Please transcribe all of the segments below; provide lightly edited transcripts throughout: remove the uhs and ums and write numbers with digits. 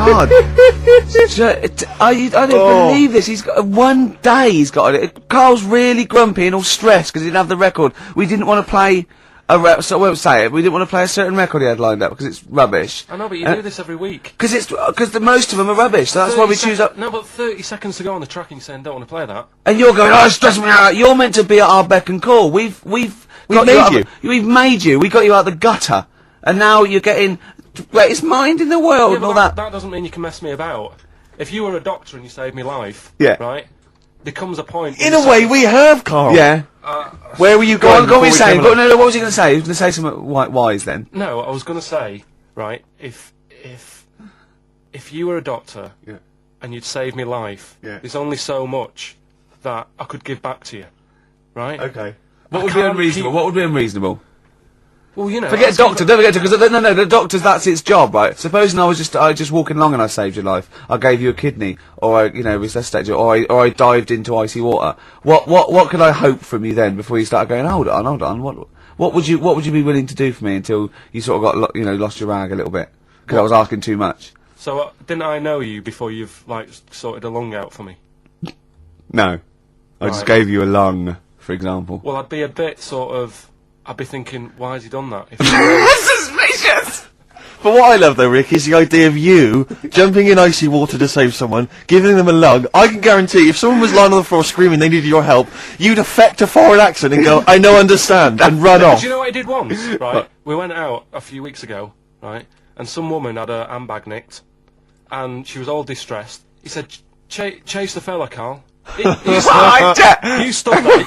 God. I don't believe this. He's got one day. He's got it. Carl's really grumpy and all stressed because he didn't have the record. We didn't want to play so I won't say it. We didn't want to play a certain record he had lined up because it's rubbish. I know, but you do this every week. Because most of them are rubbish. So that's why we choose up. No, but 30 seconds to go on the track and you're saying don't want to play that. And you're going, oh, it's stressing me out. You're meant to be at our beck and call. We've made you. We got you out the gutter, and now you're getting greatest mind in the world and all that. That doesn't mean you can mess me about. If you were a doctor and you saved me life, right? There comes a point. In a way, we have, Karl. Yeah. Where were you going? Go on, what were you saying? No, what was he going to say? He was going to say something wise then. No, I was going to say, right, if you were a doctor and you'd saved me life, there's only so much that I could give back to you, right? Okay. What would be unreasonable? What would be unreasonable? Well, you know. Forget doctor. Don't forget because no, the doctor's that's its job, right? Supposing I was just walking along and I saved your life, I gave you a kidney, or I resuscitated you, or I dived into icy water. What could I hope from you then before you start going? Hold on. What would you be willing to do for me until you sort of got lost your rag a little bit because I was asking too much? So didn't I know you before you've sorted a lung out for me? No, I just gave you a lung, for example. Well, I'd be a bit I'd be thinking, why has he done that? Suspicious! But what I love, though, Rick, is the idea of you jumping in icy water to save someone, giving them a lung. I can guarantee, if someone was lying on the floor screaming they needed your help, you'd affect a foreign accent and go, I know, understand, and run off. Do you know what I did once, right? We went out a few weeks ago, right? And some woman had her handbag nicked, and she was all distressed. He said, chase the fella, Karl. You stood there.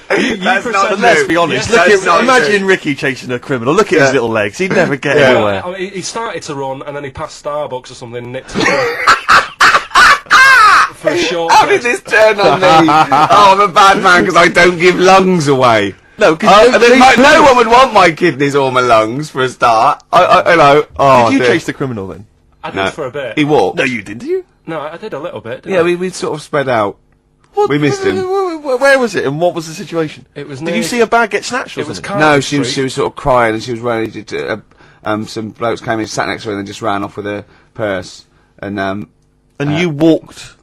Let's be honest. Imagine Ricky chasing a criminal. Look at his little legs. He'd never get anywhere. I mean, he started to run, and then he passed Starbucks or something and nicked it for a short. How did this turn on me? Oh, I'm a bad man because I don't give lungs away. No, because no one would want my kidneys or my lungs for a start. Did you chase the criminal then? I did for a bit. He walked. No, you didn't. Did you? No, I did a little bit. We sort of spread out. We missed him. Where was it, and what was the situation? It was. Did you see a bag get snatched? It was. No, she was sort of crying, and she was running. Some blokes came in, sat next to her, and then just ran off with her purse. And you walked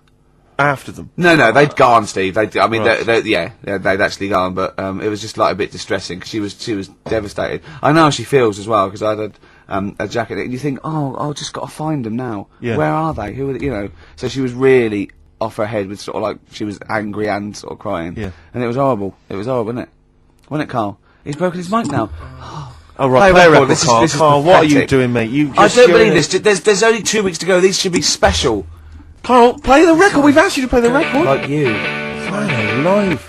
after them. No, they'd gone, Steve. They'd actually gone, but it was just like a bit distressing because she was devastated. I know how she feels as well because I had a jacket, and you think, I've just got to find them now. Yeah. Where are they? Who are they? So she was really off her head with sort of like she was angry and sort of crying. Yeah. And it was horrible. It was horrible, wasn't it? Wasn't it, Karl? He's broken his mic now. Oh right, play a record, this Karl. is Karl, what are you doing, mate? I don't believe this. There's only 2 weeks to go. These should be special. Karl, play the record. We've asked you to play the record. Like you. Man alive.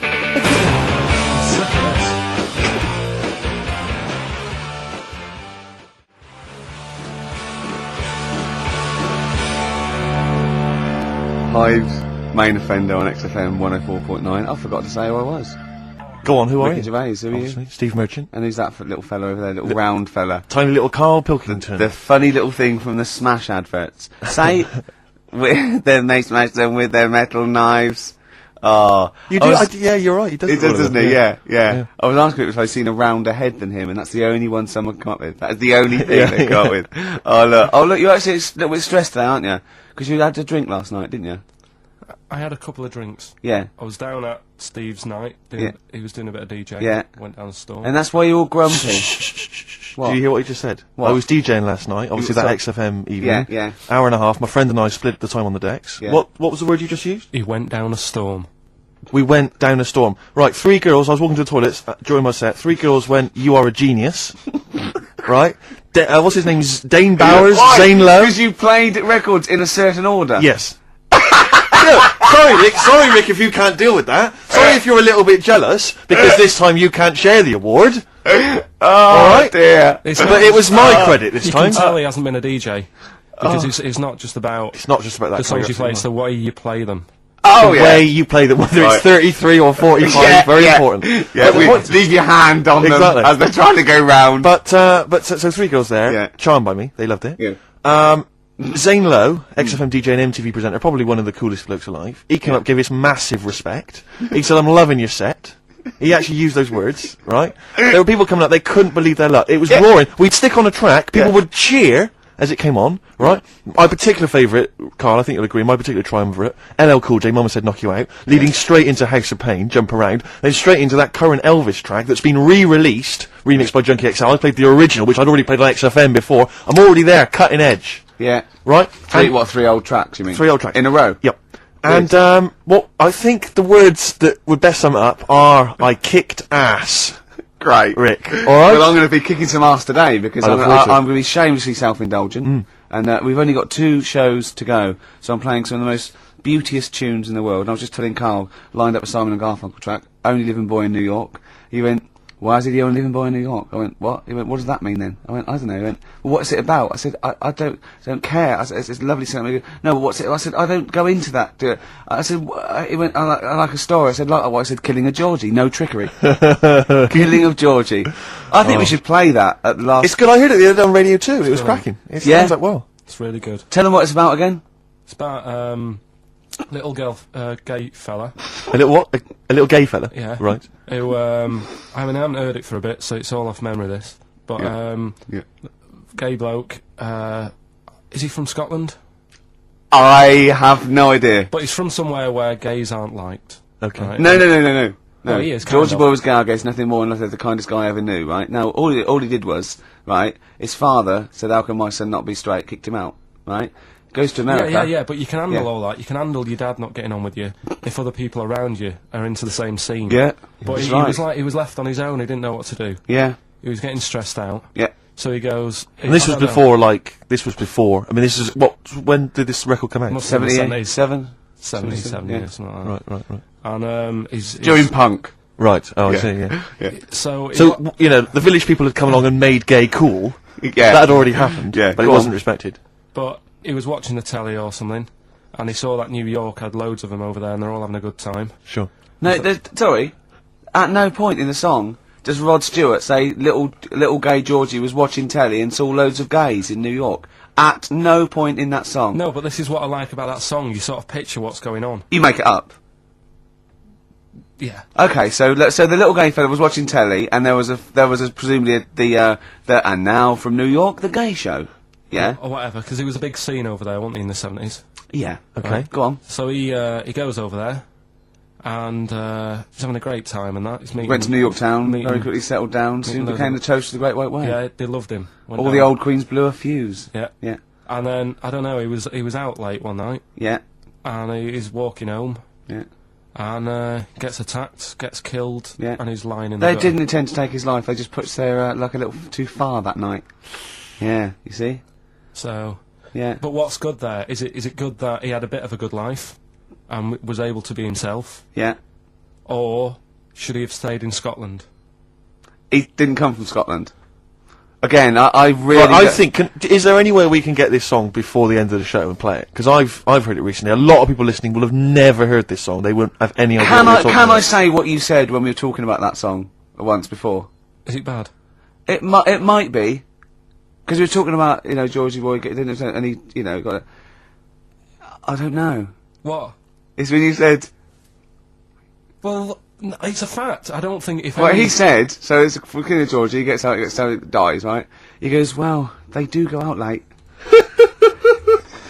Hive's main offender on XFM 104.9. I forgot to say who I was. Go on, who are you? Ricky Gervais, who are you? Steve Merchant. And who's that little fellow over there, little round fella? Tiny little Karl Pilkington. The funny little thing from the Smash adverts. Say, then they smash them with their metal knives. Oh. You do? Yeah, you're right. He does, doesn't he? Yeah. I was asking if I'd seen a rounder head than him, and that's the only one someone come up with. That's the only thing they got with. Oh look, you're actually a little bit stressed today, aren't you? Because you had a drink last night, didn't you? I had a couple of drinks. Yeah. I was down at Steve's night. He was doing a bit of DJing. Yeah. Went down the store. And that's why you're all grumpy. What? Did you hear what he just said? What? I was DJing last night, obviously that XFM evening. Yeah. Hour and a half. My friend and I split the time on the decks. Yeah. What was the word you just used? He went down a storm. We went down a storm. Right, 3 girls, I was walking to the toilets during my set. 3 girls went, you are a genius. Right? What's his name? Dane Bowers, Zane Lowe. Because you played records in a certain order. Yes. Sorry, Rick, if you can't deal with that. Sorry if you're a little bit jealous, because this time you can't share the award. Alright? Dear. But it was my credit this time. You can tell he hasn't been a DJ. Because it's not just about... It's not just about that. The songs you play, it's the way you play them. The way you play them, whether it's 33 or 45, very important. Yeah, leave your hand on them as they're trying to go round. But so 3 girls there, charmed by me, they loved it. Yeah. Zane Lowe, XFM DJ and MTV presenter, probably one of the coolest blokes alive. He came up, gave us massive respect. He said, I'm loving your set. He actually used those words, right? There were people coming up, they couldn't believe their luck. It was roaring. We'd stick on a track, people would cheer as it came on, right? My particular favourite, Karl, I think you'll agree, my particular triumvirate, LL Cool J, Mama Said Knock You Out, leading straight into House of Pain, Jump Around, then straight into that current Elvis track that's been re-released, remixed by Junkie XL. I played the original, which I'd already played on XFM before. I'm already there, cutting edge. Yeah. Right? Three old tracks, you mean? 3 old tracks. In a row? Yep. And, what I think the words that would best sum it up are, I kicked ass. Great. Rick. Alright? Well, I'm going to be kicking some ass today, because I'm going to be shamelessly self-indulgent. And we've only got 2 shows to go, so I'm playing some of the most beauteous tunes in the world. And I was just telling Karl, lined up a Simon and Garfunkel track, Only Living Boy in New York. He went, why is he the only living boy in New York? I went, what? He went, what does that mean then? I went, I don't know. He went, well, what's it about? I said, I don't care. I said, it's lovely song. He goes, no, but what's it? I said, I don't go into that. I said, he went, I like a story. I said, like what? I said, killing of Georgie, no trickery. Killing of Georgie. I think we should play that at the last. It's good, I heard it the other day on Radio 2, it was cracking. It sounds like well. It's really good. Tell them what it's about again. It's about, little girl, gay fella. A little what? A little gay fella? Yeah. Right. Who, I mean, I haven't heard it for a bit, so it's all off memory, this. But, gay bloke, is he from Scotland? I have no idea. But he's from somewhere where gays aren't liked. Okay. Right? No. Well, he is, Georgie Boy was Gargate, nothing more than the kindest guy I ever knew, right? Now, all he did was, right, his father said, how can my son not be straight, kicked him out, right? Goes to America. Yeah, but you can handle all that. You can handle your dad not getting on with you if other people around you are into the same scene. Yeah. But he was like, he was left on his own, he didn't know what to do. Yeah. He was getting stressed out. Yeah. So he goes... And this was before, this was before, I mean, this is, when did this record come out? 77? 77, yeah, something like that. Right. And, he's... During punk. Right, I see, yeah. So, you know, the village people had come along and made gay cool. Yeah. That had already happened, Yeah, but it wasn't respected. But he was watching the telly or something, and he saw that New York had loads of them over there, and they're all having a good time. Sure. No, sorry. At no point in the song does Rod Stewart say little gay Georgie was watching telly and saw loads of gays in New York. At no point in that song. No, but this is what I like about that song. You sort of picture what's going on. You make it up. Yeah. Okay, so the little gay fella was watching telly, and there was presumably the and now from New York, the gay show. Yeah. Or whatever, because it was a big scene over there, wasn't he, in the 70s? Yeah. Okay. Right. Go on. So he goes over there, and he's having a great time and that. He's meeting... Went to New York Town, meeting- very quickly settled down, soon became the toast of the Great White Way. Yeah, they loved him. All the old queens blew a fuse. Yeah. Yeah. And then, I don't know, he was out late one night, Yeah. and he's walking home, Yeah. and gets attacked, gets killed, Yeah. and he's lying in the They gutter. didn't intend to take his life, they just pushed their luck a little too far that night. Yeah, you see? So... Yeah. But what's good there? Is it good that he had a bit of a good life and was able to be himself? Yeah. Or should he have stayed in Scotland? He didn't come from Scotland. Again, I really... Well, I think, is there any way we can get this song before the end of the show and play it? Because I've heard it recently. A lot of people listening will have never heard this song. They wouldn't have any idea what we're talking Can about. I say what you said when we were talking about that song once before? Is it bad? It might be. Because we were talking about, you know, Georgie Boy, and he, you know, got a... I don't know. What? It's when you said... Well, it's a fact. I don't think if... Well, he said, so it's for King of Georgie, he gets out, dies, right? He goes, well, they do go out late.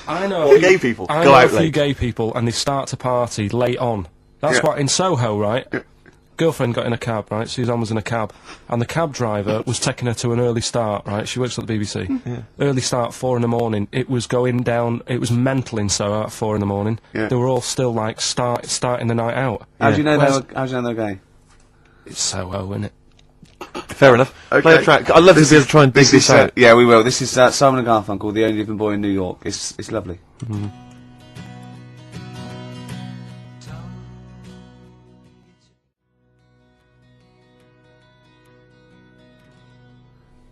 I know... All gay people I go know out a few late. gay people, and they start to party late on. That's what, in Soho, right? Girlfriend got in a cab, right? Suzanne was in a cab, and the cab driver was taking her to an early start, right? She works at the BBC. Early start, 4 in the morning. It was going down. It was mental in Soho at 4 in the morning. Yeah. They were all still like starting the night out. How do you know Whereas- how do you know they're gay? It's Soho, isn't it? Fair enough. Play a track. I'd love to be able to try and dig this out. Yeah, we will. This is Simon and Garfunkel, The Only Living Boy in New York. It's lovely.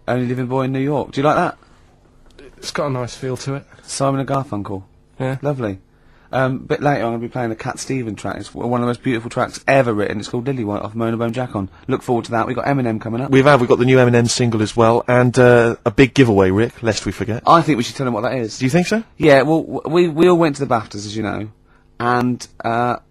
Only Living Boy in New York. Do you like that? It's got a nice feel to it. Simon and Garfunkel. Yeah. Lovely. Bit later, I'm going to be playing a Cat Stevens track. It's one of the most beautiful tracks ever written. It's called Lily White off Mona Bone Jack on. Look forward to that. We've got Eminem coming up. We've got the new Eminem single as well, and a big giveaway, Rick, lest we forget. I think we should tell them what that is. Do you think so? Yeah, well, we all went to the BAFTAs, as you know, and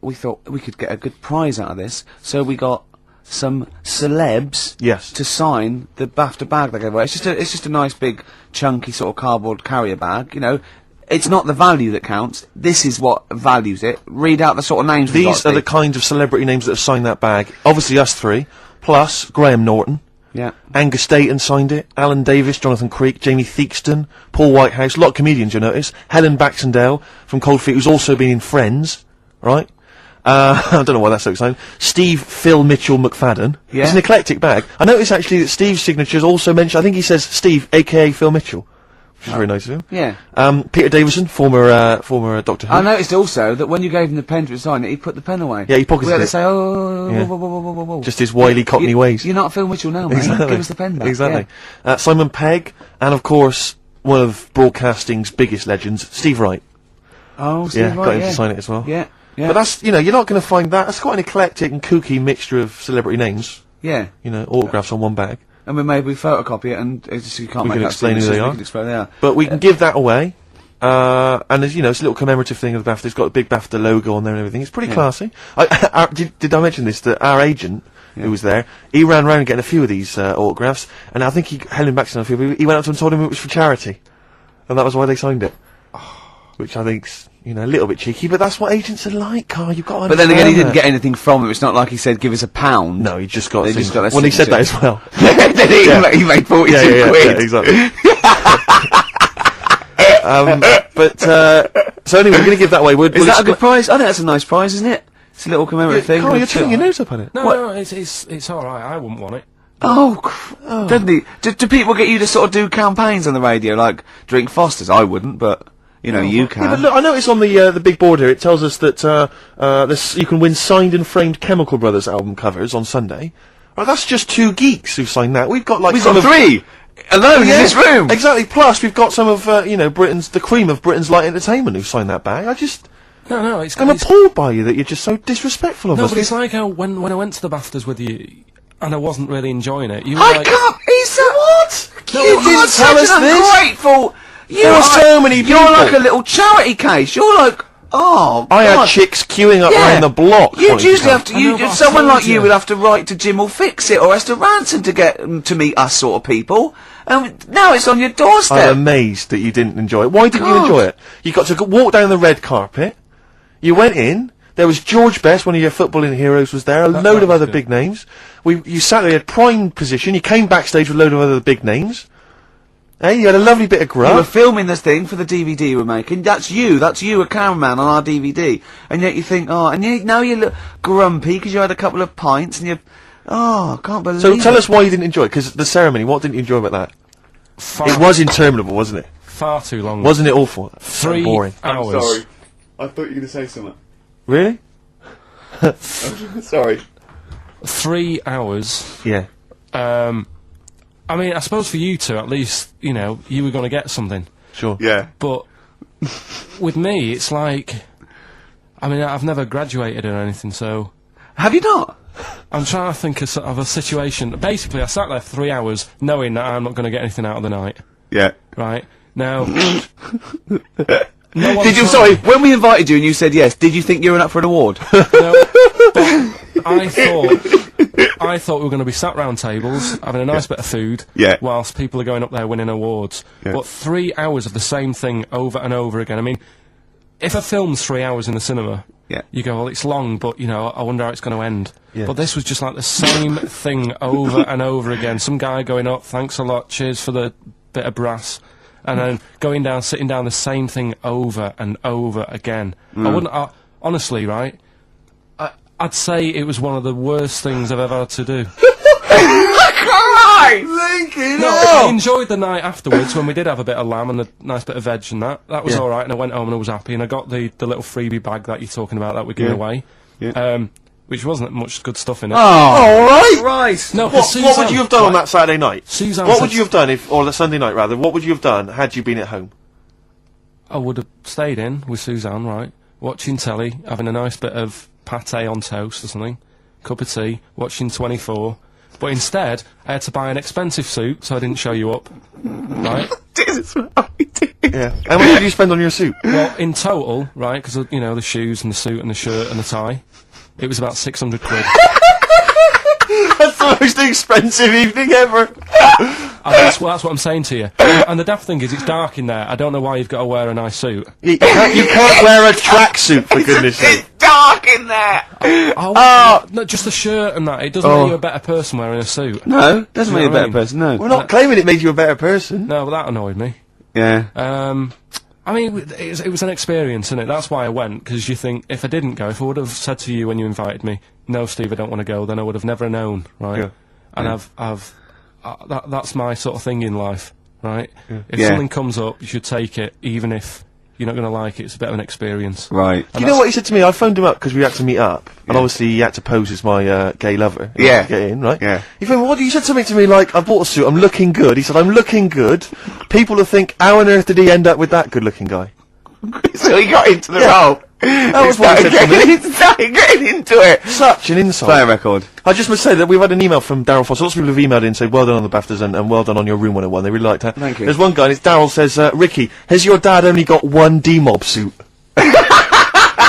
we thought we could get a good prize out of this. So we got some celebs Yes. to sign the BAFTA bag they gave away. It's just a nice big chunky sort of cardboard carrier bag, you know. It's not the value that counts. This is what values it. Read out the sort of names. These are the kind of celebrity names that have signed that bag. Obviously us three, plus Graham Norton. Yeah. Angus Dayton signed it. Alan Davis, Jonathan Creek, Jamie Theakston, Paul Whitehouse. A lot of comedians, you notice. Helen Baxendale from Cold Feet, who's also been in Friends, right? I don't know why that's so exciting. Steve Phil Mitchell McFadden. Yeah. It's an eclectic bag. I notice actually that Steve's signature is also mentioned. I think he says Steve, aka Phil Mitchell. Which is very nice of him. Yeah. Peter Davison, former Doctor Who. I noticed also that when you gave him the pen to sign it, he put the pen away. Yeah, he pocketed we had it. to say, oh, Yeah. whoa. Just his wily Cockney ways. You're not Phil Mitchell now, mate. Exactly. Give us the pen back. Exactly. Yeah. Simon Pegg, and of course, one of broadcasting's biggest legends, Steve Wright. Oh, Steve Wright, got him to sign it as well. Yeah. But that's, you know, you're not going to find that. That's quite an eclectic and kooky mixture of celebrity names. Yeah. You know, autographs on one bag. And we maybe photocopy it, and it's just, you can't We make can out explain who signatures, they we are. can explain who they are. But we can give that away. And there's, you know, it's a little commemorative thing of the BAFTA. It's got a big BAFTA logo on there and everything. It's pretty classy. Did I mention this? That our agent, who was there, he ran around getting a few of these autographs, and I think Helen Baxter, he went up to him and told him it was for charity. And that was why they signed it. Which I think's, you know, a little bit cheeky, but that's what agents are like, Carl. You've got to But then again, he didn't understand get anything from it. It's not like he said, give us £1. that. No, he just got. They just got their well, he said that as well. Then he made 42 quid. Yeah, exactly. So anyway, we're going to give that away. Is that a good prize? I think that's a nice prize, isn't it? It's a little commemorative thing. Carl, you're turning your nose up on it. No, it's alright, I wouldn't want it. Doesn't he? Do people get you to sort of do campaigns on the radio, like drink Fosters? I wouldn't, but you know, you can. Yeah, but look, I noticed on the big board here, it tells us that you can win signed and framed Chemical Brothers album covers on Sunday. Right, that's just 2 geeks who've signed that. We've got like We've got 3 alone in this room. Exactly. Plus, we've got some of you know, the cream of Britain's light entertainment who've signed that bag. I'm appalled by you that you're just so disrespectful of us. No, but it's like how when I went to the BAFTAs with you, and I wasn't really enjoying it. You were I like, can't. He said what? No, you you didn't tell us this. Ungrateful. There were so many people. You're like a little charity case. You're like, oh, I had God. chicks queuing up around the block. You'd wanting to usually come. have to. I know, but I Someone told like you you. would have to write to Jim or Fix It or Esther Ranson to get to meet us sort of people. And now it's on your doorstep. I'm amazed that you didn't enjoy it. Why didn't you God. enjoy it? You got to walk down the red carpet. You went in. There was George Best, one of your footballing heroes, was there. A load of other big names. You sat there, you had prime position. You came backstage with a load of other big names. Hey, you had a lovely bit of You were grub. filming this thing for the DVD we're making. That's you, a cameraman on our DVD. And yet you think, now you look grumpy because you had a couple of pints and I can't believe So it. tell us why you didn't enjoy it, because the ceremony, what didn't you enjoy about that? It was interminable, wasn't it? far too long. Wasn't it awful? 3 boring. hours. I thought you were going to say something. Really? Sorry. 3 hours. Yeah. I mean, I suppose for you two, at least, you know, you were going to get something. Sure. Yeah. But with me, it's like, I mean, I've never graduated or anything, so Have you not? I'm trying to think of a situation. Basically, I sat there for 3 hours knowing that I'm not going to get anything out of the night. Yeah. Right? Now... Did you, sorry, when we invited you and you said yes, did you think you were up for an award? No, but I thought we were going to be sat round tables, having a nice bit of food, whilst people are going up there winning awards. But 3 hours of the same thing over and over again. I mean, if a film's 3 hours in the cinema, you go, well, it's long, but, you know, I wonder how it's going to end. But this was just like the same thing over and over again. Some guy going up, thanks a lot, cheers for the bit of brass. And then going down, sitting down, the same thing over and over again. I wouldn't, honestly, right? I'd say it was one of the worst things I've ever had to do. I enjoyed the night afterwards when we did have a bit of lamb and a nice bit of veg and that. That was alright, and I went home and I was happy, and I got the little freebie bag that you're talking about that we're giving away. Which wasn't much good stuff in it. Oh, right. No, what would you have done on that Saturday night? Suzanne what would you have done or the Sunday night rather? What would you have done had you been at home? I would have stayed in with Suzanne, right? Watching telly, having a nice bit of pate on toast or something, cup of tea, watching 24. But instead, I had to buy an expensive suit so I didn't show you up, right? Yeah. How much did you spend on your suit? Well, in total, right, because, you know, the shoes and the suit and the shirt and the tie, it was about 600 quid. most expensive evening ever. That's what I'm saying to you. And the daft thing is, it's dark in there. I don't know why you've got to wear a nice suit. You can't wear a tracksuit, for goodness sake. It's dark in there! No, just the shirt and that. It doesn't make you a better person wearing a suit. No, doesn't make you a better person, no. We're not claiming it made you a better person. No, but that annoyed me. Yeah. I mean, it was an experience, isn't it? That's why I went, because you think, if I didn't go, if I would have said to you when you invited me, no, Steve, I don't want to go, then I would have never known, right? Yeah. And that's my sort of thing in life, right? Yeah. If something comes up, you should take it, even if you're not going to like it. It's a bit of an experience. Right. Do you know what he said to me? I phoned him up because we had to meet up, and obviously he had to pose as my gay lover. Yeah. To get in, right? Yeah. He phoned me, you said something to me like, I bought a suit, I'm looking good. He said, I'm looking good. People will think, how on earth did he end up with that good-looking guy? So he got into the role. That was what he said to me. He started getting into it. Such an insult. Play a record. I just must say that we've had an email from Daryl Foster. Lots of people have emailed in and said, well done on the BAFTAs and well done on your Room 101. They really liked that. Thank you. There's one guy, and it's Daryl says, Ricky, has your dad only got one D-Mob suit?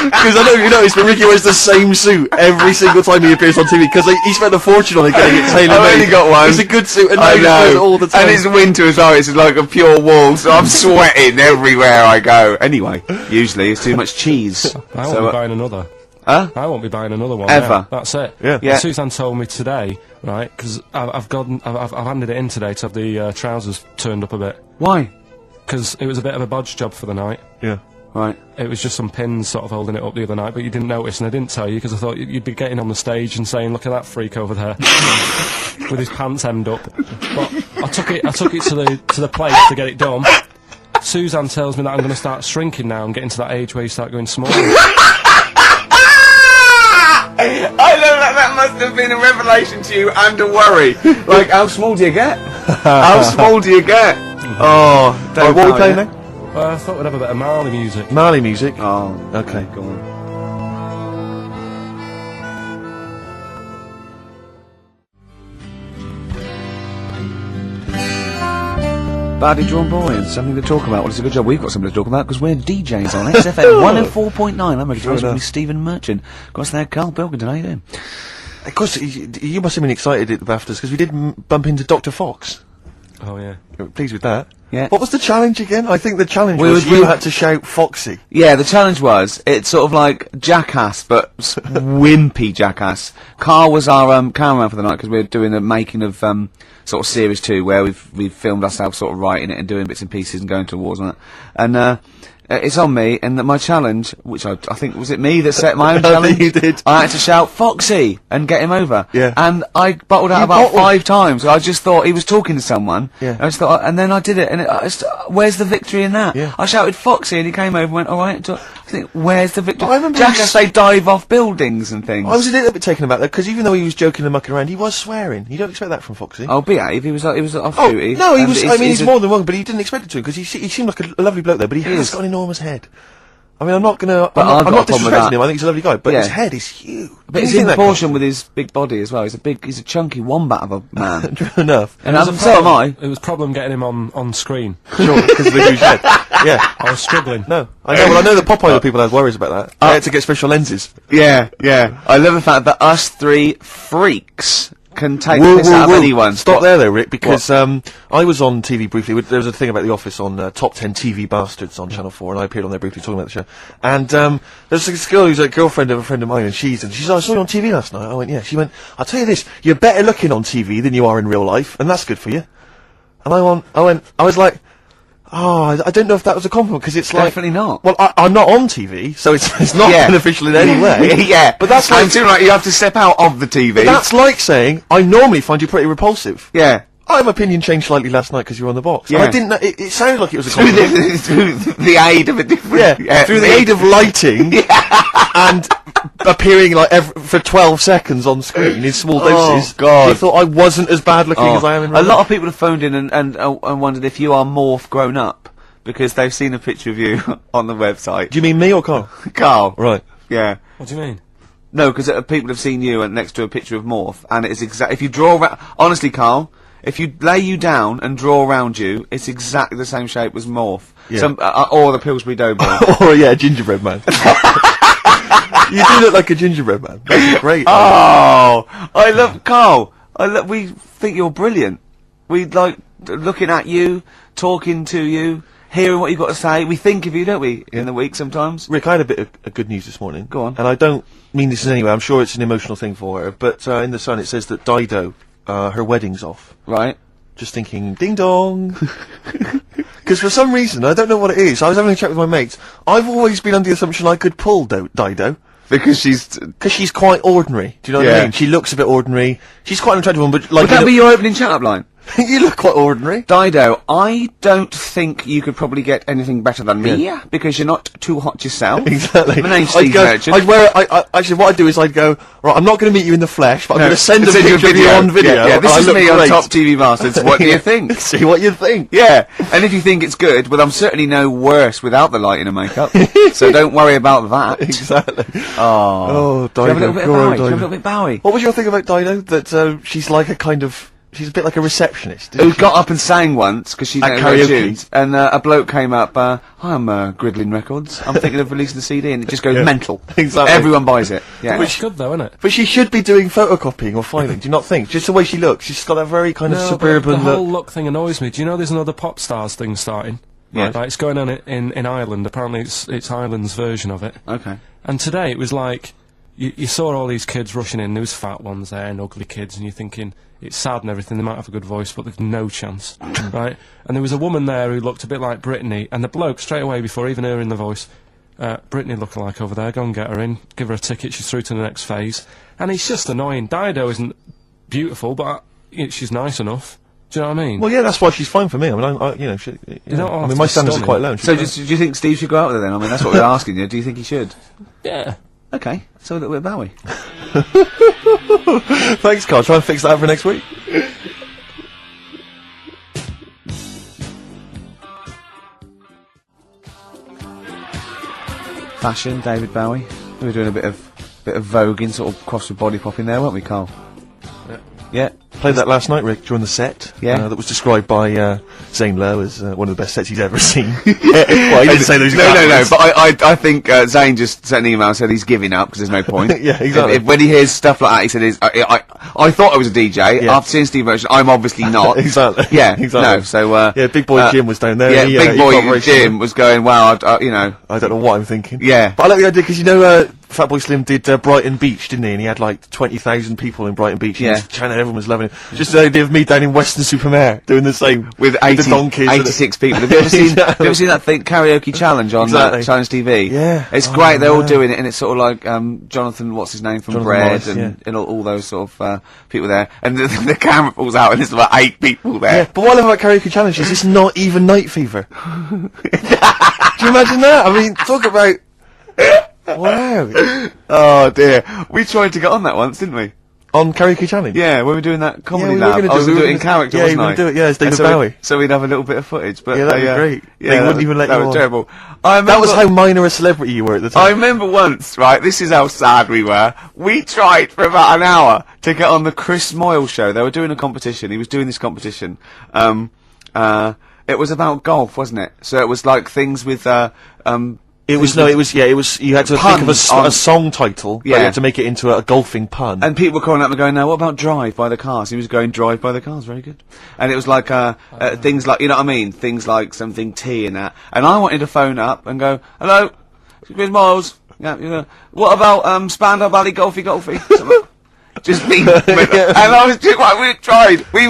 Because I know you noticed, but Ricky wears the same suit every single time he appears on TV, because he spent a fortune on it getting it tailor-made. I've only got one. It's a good suit, and I now he wears it know. all the time. And it's winter as well, it's like a pure wool, so I'm sweating everywhere I go. Anyway, usually it's too much cheese. I won't be buying another. Huh? I won't be buying another one. Ever. Now. That's it. Yeah. Yeah. Suzanne told me today, right, because I've handed it in today to have the trousers turned up a bit. Why? Because it was a bit of a bodge job for the night. Yeah. Right. It was just some pins sort of holding it up the other night, but you didn't notice, and I didn't tell you because I thought you'd be getting on the stage and saying, "Look at that freak over there with his pants end up." But I took it to the place to get it done. Suzanne tells me that I'm going to start shrinking now and getting to that age where you start going small. I know that must have been a revelation to you and a worry. Like, how small do you get? How small do you get? Oh, What are we playing now? I thought we'd have a bit of Marley music. Marley music. Oh, Okay. go on. Badly Drawn Boys, something to talk about. Well, it's a good job we've got something to talk about because we're DJs on XFM 104.9. I'm Ricky Gervais with Stephen Merchant. Of course, there, Karl Pilkington. How you doing? Of course, you must have been excited at the BAFTAs because we did bump into Dr. Fox. Oh yeah. Pleased with that. Yeah. What was the challenge again? I think the challenge was you had to shout Foxy. Yeah, the challenge was, it's sort of like Jackass, but wimpy Jackass. Karl was our cameraman for the night because we were doing the making of sort of series 2 where we've filmed ourselves sort of writing it and doing bits and pieces and going to awards and that. And it's on me, and my challenge, which I think, was it me that set my own challenge? You did. I had to shout Foxy and get him over. Yeah. And I bottled out about 5 times. I just thought he was talking to someone. Yeah. I just thought, and then I did it, and where's the victory in that? Yeah. I shouted Foxy, and he came over and went, alright. I think, where's the victory? I remember Jackass, they dive off buildings and things. I was a little bit taken aback though, because even though he was joking and mucking around, he was swearing. You don't expect that from Foxy. Oh, behave. He was off Oh, duty. no, he and was. I mean, he's more than one, but he didn't expect it to because he seemed like a lovely bloke there, but he has got an enormous head. I mean, I'm not gonna. I'm not disrespecting him. I think he's a lovely guy, but his head is huge. But it's in proportion with his big body as well. He's a chunky wombat of a man. True enough. And so am I. It was a problem getting him on screen. Sure, because of the huge head. Yeah. I was struggling. No, I know. Well, I know the Popeye people had worries about that. I had to get special lenses. Yeah. I love the fact that us 3 freaks can take the piss out of anyone. Stop there though, Rick, because I was on TV briefly. There was a thing about The Office on Top 10 TV Bastards on Channel 4, and I appeared on there briefly talking about the show. And there's this girl who's a girlfriend of a friend of mine, and she's like, I saw you on TV last night. I went, yeah. She went, I'll tell you this, you're better looking on TV than you are in real life, and that's good for you. And I was like, oh, I don't know if that was a compliment, because it's like... Definitely not. Well, I'm not on TV, so it's not beneficial in any way. Yeah. But that's like... I'm too right, you have to step out of the TV. But that's like saying, I normally find you pretty repulsive. Yeah. My opinion changed slightly last night because you were on the box. Yeah. And I didn't know, it sounded like it was a compliment. through the aid of a different... through the aid of lighting and appearing like for 12 seconds on screen in small doses. Oh, God. You thought I wasn't as bad looking as I am in real life. A lot life. of people have phoned in and wondered if you are Morph grown up, because they've seen a picture of you on the website. Do you mean me or Karl? Karl. Right. Yeah. What do you mean? No, because people have seen you next to a picture of Morph, and it's if you draw honestly, Karl, if you lay you down and draw around you, it's exactly the same shape as Morph. Yeah. Or the Pillsbury Doughboy. Or, yeah, gingerbread man. You do look like a gingerbread man. That's great. Oh, I love Karl. We think you're brilliant. We like looking at you, talking to you, hearing what you've got to say. We think of you, don't we, in the week sometimes? Rick, I had a bit of good news this morning. Go on. And I don't mean this in any way. I'm sure it's an emotional thing for her. But in the Sun it says that Dido, her wedding's off. Right. Just thinking, ding dong. Because for some reason, I don't know what it is. I was having a chat with my mates. I've always been under the assumption I could pull Dido. Because she's quite ordinary. Do you know what I mean? She looks a bit ordinary. She's quite an attractive one, but like... Would that be your opening chat-up line? You look quite ordinary. Dido, I don't think you could probably get anything better than me, because you're not too hot yourself. Exactly. My name's Steve Merchant. I'd wear actually, what I'd do is I'd go, right, I'm not going to meet you in the flesh, but I'm going to send a picture of you on video. Yeah, this is me on Top TV Masters. What do you think? See what you think. Yeah, and if you think it's good, well, I'm certainly no worse without the lighting and makeup, so don't worry about that. Exactly. Oh, Dido. Have a little bit of Bowie. Have a little bit of Bowie. What was your thing about Dido? That she's like a kind of... She's a bit like a receptionist. Who got up and sang once, because she's at karaoke. tunes, and a bloke came up, hi, I'm Gridlin Records. I'm thinking of releasing the CD, and it just goes mental. Exactly. Everyone buys it. Yeah. Which is good though, isn't it? But she should be doing photocopying or filing, do you not think? Just the way she looks. She's got that very kind of suburban the look. whole look thing annoys me. Do you know there's another Pop Stars thing starting? Yeah. Right, it's going on in Ireland. Apparently it's Ireland's version of it. Okay. And today it was like, you saw all these kids rushing in, there was fat ones there and ugly kids, and you're thinking, it's sad and everything, they might have a good voice, but they've no chance, right? And there was a woman there who looked a bit like Brittany, and the bloke, straight away, before even hearing the voice, Brittany lookalike over there, go and get her in, give her a ticket, she's through to the next phase. And it's just annoying. Dido isn't beautiful, but she's nice enough. Do you know what I mean? Well, yeah, that's why she's fine for me. I mean, I mean, my standards are quite low. So, do you think Steve should go out with her then? I mean, that's what we're asking you. Do you think he should? Yeah. Okay, so a little bit of Bowie. Thanks, Karl. Try and fix that for next week. Fashion, David Bowie. We were doing a bit of voguing, sort of cross with body popping there, weren't we, Karl? Yeah. Played that last night, Rick, during the set. Yeah. That was described by Zane Lowe as one of the best sets he's ever seen. Well, he didn't say those. No. But I think Zane just sent an email and said he's giving up because there's no point. Yeah, exactly. When he hears stuff like that, he said, I thought I was a DJ. Yeah. After seeing Steve Merchant, I'm obviously not. Exactly. Yeah. Exactly. No. So yeah, Big Boy Jim was down there. Yeah, Big Boy Jim was going. Wow. I don't know what I'm thinking. Yeah. But I like the idea because you know. Fatboy Slim did Brighton Beach, didn't he? And he had like 20,000 people in Brighton Beach. Yeah. And everyone was loving it. Just the idea of me down in Western-super-Mare doing the same with 86 people. Have you ever seen that thing, Karaoke Challenge on Challenge TV? Yeah. It's great. They're all doing it, and it's sort of like Jonathan, what's his name from Jonathan Bread, Morris, and all those sort of people there. And the camera pulls out, and there's about 8 people there. Yeah. But what I love about Karaoke Challenge is it's not even night fever. Do you imagine that? I mean, talk about. Wow. Oh dear. We tried to get on that once, didn't we? On Karaoke Challenge? Yeah, we were doing that comedy lab. I was going to do it in character, yeah, wasn't I? Yeah, do it, yeah, it's David Bowie. So we'd have a little bit of footage, but... Yeah, that'd be great. Yeah, they wouldn't even let you on. That was terrible. That was how minor a celebrity you were at the time. I remember once, right, this is how sad we were. We tried for about an hour to get on the Chris Moyle show. They were doing a competition. He was doing this competition. It was about golf, wasn't it? So it was like things with, you had to think of a song title, but you had to make it into a golfing pun. And people were calling up and going, "No, what about Drive by the Cars?" He was going, "Drive by the Cars," very good. And it was like, things like, you know what I mean? Things like something T and that. And I wanted to phone up and go, "Hello, Chris Miles. Yeah, you know, what about, Spandau Ballet Golfy?" Just me. And I was just like, we tried. I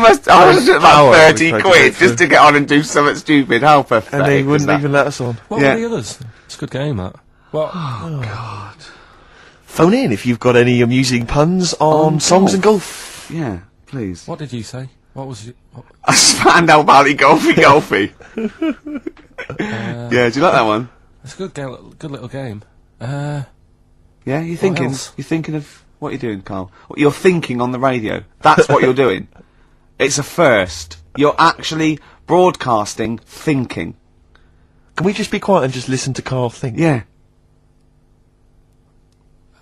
was about 30 quid just to get on and do something stupid. How pathetic. And they wouldn't even let us on. What were the others? It's a good game, that. What? Oh, God. Phone in if you've got any amusing puns on songs and golf. Yeah, please. What did you say? What was it? A Spandau Ballet Golfy. Yeah, do you like that one? It's a good little game. Yeah, you're thinking of what you're doing, Karl. You're thinking on the radio. That's what you're doing. It's a first. You're actually broadcasting thinking. Can we just be quiet and just listen to Karl think? Yeah.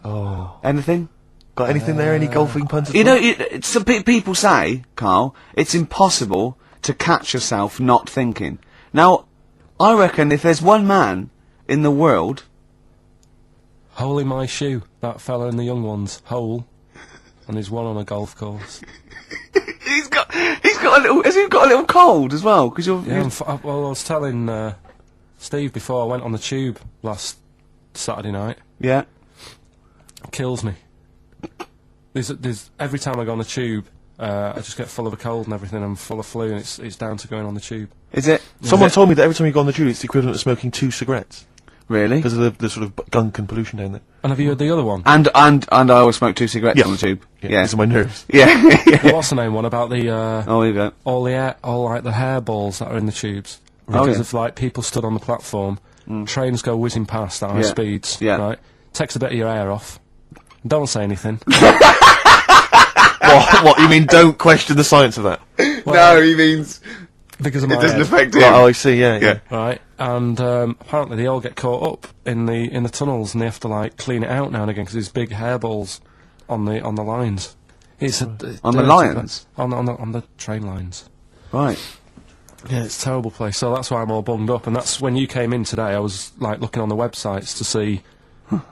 Oh. Anything? Got anything there? Any golfing puns? You know, some people say, Karl, it's impossible to catch yourself not thinking. Now, I reckon if there's one man in the world... Hole in my shoe. That fella in the young ones. Hole. and there's one on a golf course. He's got a little. Has he got a little cold as well? Because you're. Yeah, well, I was telling Steve before I went on the tube last Saturday night. Yeah. It kills me. There's every time I go on the tube, I just get full of a cold and everything. I'm full of flu, and it's down to going on the tube. Is it? Someone told me that every time you go on the tube, it's the equivalent of smoking 2 cigarettes. Really? Because of the sort of gunk and pollution down there. And have you heard the other one? And I always smoke 2 cigarettes on the tube. Yeah. These are my nerves. Yeah. Well, what's the name one about the Oh, here you go. all like the hairballs that are in the tubes because of like people stood on the platform, trains go whizzing past at high speeds. Yeah. Right. Takes a bit of your hair off. Don't say anything. What? You mean don't question the science of that? Well, No, he means because of my it doesn't head. affect him. Oh, I see. Yeah. Right, and apparently they all get caught up in the tunnels, and they have to like clean it out now and again because there's big hairballs on the lines. It's On the lines? on the train lines. Right. Yeah, it's a terrible place. So that's why I'm all bunged up, and that's when you came in today. I was like looking on the websites to see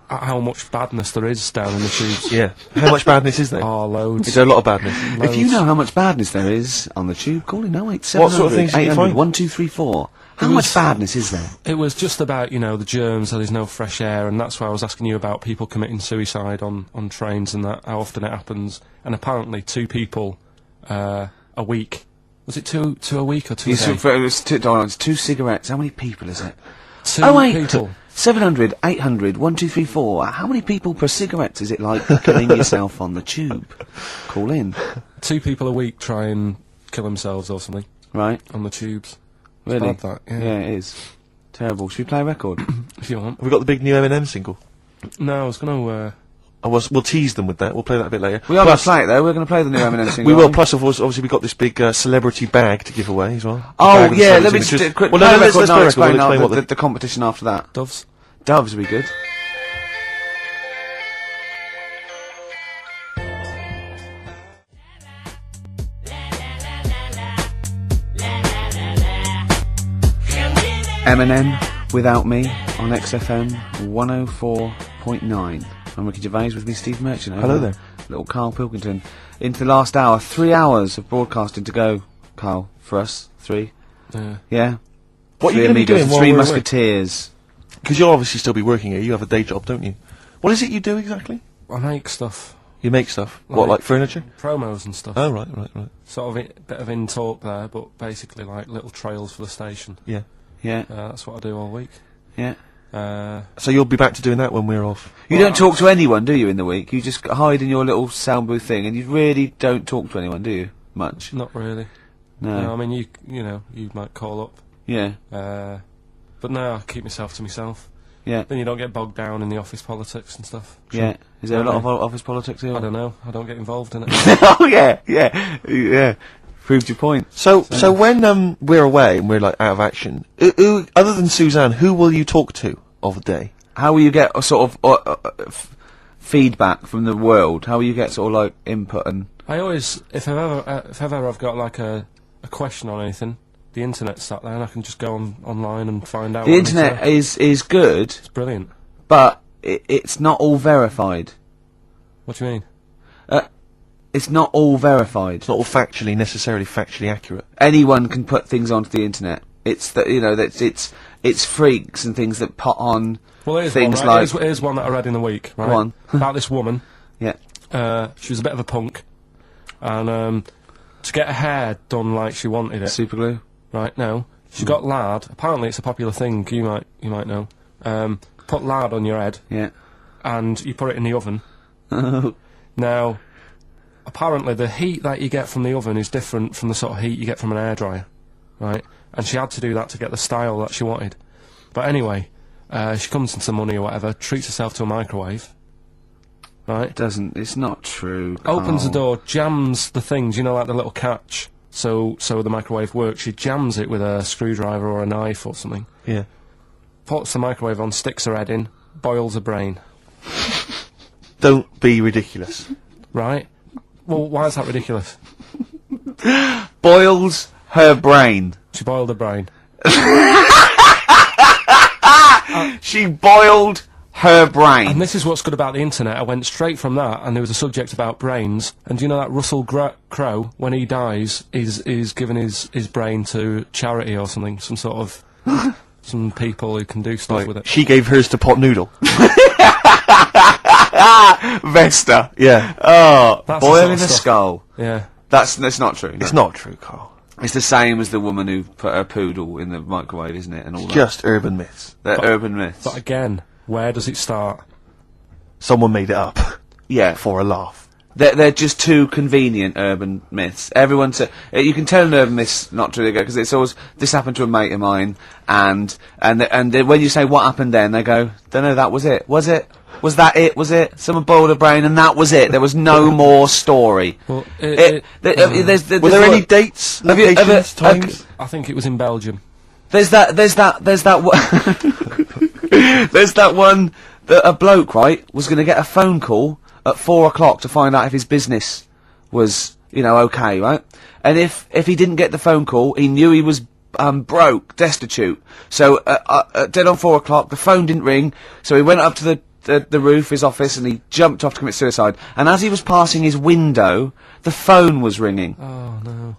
how much badness there is down in the tubes. Yeah. How much badness is there? Oh, loads. Is there a lot of badness? If you know how much badness there is on the tube, call in 08700 What sort of things did you 800 find? 1234. How much badness is there? It was just about, the germs, so there's no fresh air, and that's why I was asking you about people committing suicide on trains and that, how often it happens. And apparently 2 people a week. Was it two a week or 2 a day? It's 2 cigarettes. How many people is it? 2 people. 700 800 1234. How many people per cigarette is it like killing yourself on the tube? Call in. 2 people a week try and kill themselves or something Right. on the tubes. Really? Bad, that, yeah. Yeah, it is. Terrible. Should we play a record? If you want. Have we got the big new Eminem single? No, I was going to... We'll tease them with that. We'll play that a bit later. We are going to play it though. We're going to play the new Eminem single. We will. aren't Plus, of course, obviously, we've got this big celebrity bag to give away as well. Oh, Bag of yeah, celebrity let me just do images. a quick Well, play no, a let's record and play I'll a record. explain We'll explain what the competition after that. Doves? Doves would be good. Eminem, Without Me, on XFM 104.9. I'm Ricky Gervais, with me Steve Merchant. Hello there. Little Karl Pilkington. Into the last hour, 3 hours of broadcasting to go, Karl, for us. 3. Yeah? What are you Three going to be amigos, doing while 3 we're away? Musketeers. Because you'll obviously still be working here. You have a day job, don't you? What is it you do exactly? I make stuff. You make stuff. What, like furniture? Promos and stuff. Oh, right. Sort of bit of in-talk there, but basically like little trails for the station. Yeah. Yeah, That's what I do all week. yeah. So you'll be back to doing that when we're off? You don't talk to anyone, do you, in the week? You just hide in your little sound booth thing, and you really don't talk to anyone, do you? Much? Not really. No. No, I mean, you might call up. Yeah, But no, I keep myself to myself. yeah, Then you don't get bogged down in the office politics and stuff. yeah. Is there a lot Okay. of office politics here? I don't know. I don't get involved in it. Oh, yeah. Proved your point. So when we're away and we're like out of action, who other than Suzanne, who will you talk to of the day? How will you get a sort of feedback from the world? How will you get sort of like input and... I always, if ever I've got like a question on anything, the internet's sat there and I can just go online and find out. The what I need to internet know. is good, It's brilliant. but it's not all verified. What do you mean? It's not all verified. It's not all necessarily factually accurate. Anyone can put things onto the internet. It's that it's freaks and things that put on Well, here's things one, right? like Here's one that I read in the week, right? Go on. About this woman. yeah. She was a bit of a punk, and to get her hair done like she wanted it, Super glue. right? No, she got lard. Apparently, it's a popular thing. You might know. Put lard on your head, Yeah. and you put it in the oven. Now, apparently, the heat that you get from the oven is different from the sort of heat you get from an airdryer, right? And she had to do that to get the style that she wanted. But anyway, she comes into money or whatever, treats herself to a microwave, right? It's not true. Karl. Opens the door, jams the things, like the little catch, so the microwave works. She jams it with a screwdriver or a knife or something. Yeah. Puts the microwave on, sticks her head in, boils her brain. Don't be ridiculous. Right? Well, why is that ridiculous? Boils her brain. She boiled her brain. She boiled her brain. And this is what's good about the internet. I went straight from that, and there was a subject about brains. And do you know that Russell Crowe, when he dies, is giving his brain to charity or something, some sort of some people who can do stuff with it. She gave hers to Pot Noodle. Vesta. Yeah. Oh, That's boil the sort in of the stuff. skull. Yeah. That's not true. No. It's not true, Karl. It's the same as the woman who put her poodle in the microwave, isn't it? And all that. Just urban myths. They're urban myths. But again, where does it start? Someone made it up Yeah. for a laugh. They're just too convenient urban myths. Everyone you can tell an urban myth's not true because it's always this happened to a mate of mine, and when you say what happened then, they go, don't know, that was it. Was it? Was that it? Was it? Someone boiled a brain and that was it. There was no more story. Well, Were there any dates, locations, times? I think it was in Belgium. There's that one that a bloke, right, was going to get a phone call at 4 o'clock to find out if his business was, okay, right? And if he didn't get the phone call, he knew he was broke, destitute. So dead on 4 o'clock, the phone didn't ring, so he went up to the roof, his office, and he jumped off to commit suicide. And as he was passing his window, the phone was ringing. Oh no.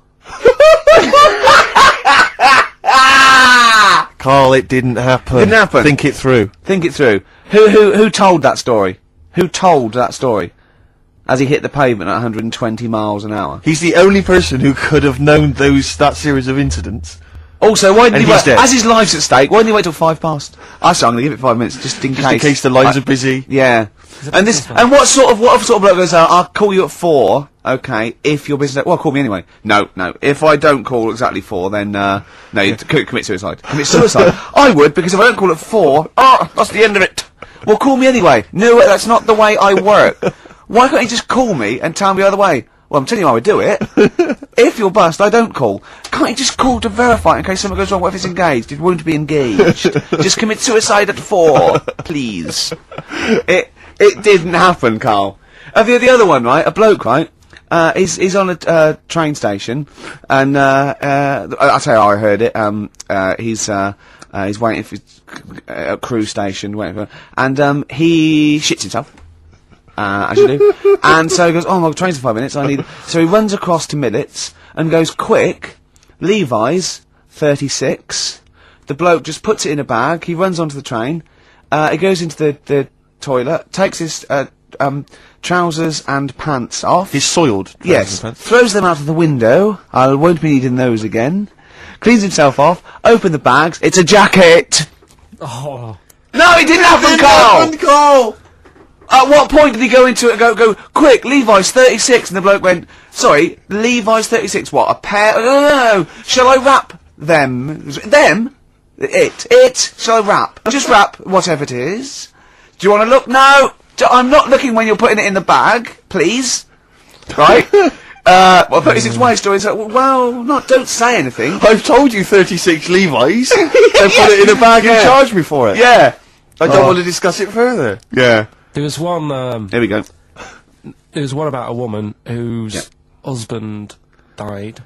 Karl, it didn't happen. Didn't happen. Think it through. Think it through. Who told that story? Who told that story? As he hit the pavement at 120 miles an hour. He's the only person who could have known that series of incidents. Also, why didn't And he he's wait? dead. As his life's at stake, why didn't he wait till 5 past? I say I'm going to give it 5 minutes, just in Just in case the lines are busy. Yeah. And what sort of bloke goes out? I'll call you at 4. Okay, if your business. Well, call me anyway. No. If I don't call exactly 4, then no, you commit suicide. Commit suicide. I would, because if I don't call at 4, that's the end of it. Well, call me anyway. No, that's not the way I work. Why can't you just call me and tell me the other way? Well, I'm telling you how I do it. If you're bust, I don't call. Can't you just call to verify in case something goes wrong? What if it's engaged? It won't be engaged. Just commit suicide at 4, please. It didn't happen, Karl. The other one, right? A bloke, right? He's on a train station, and I'll tell you how I heard it. He's waiting for a cruise station, and he shits himself. As you do. And so he goes, my train's in 5 minutes, so he runs across to Millets and goes, quick, Levi's, 36. The bloke just puts it in a bag, he runs onto the train, he goes into the toilet, takes his, trousers and pants off. His soiled trousers Yes. and pants. Throws them out of the window, I won't be needing those again. Cleans himself off, open the bags, it's a jacket! Oh. No, it didn't happen, Karl! At what point did he go into it and go, quick, Levi's 36, and the bloke went, sorry, Levi's 36, what, a pair? No, shall I wrap them? Them? It, shall I wrap? Just wrap, whatever it is. Do you want to look? No, I'm not looking when you're putting it in the bag, please. Right? 36 waist story, so, don't say anything. I've told you 36 Levi's. They put it in a bag and charged me for it. Yeah. I don't want to discuss it further. Yeah. There was one. Here we go. There was one about a woman whose husband died,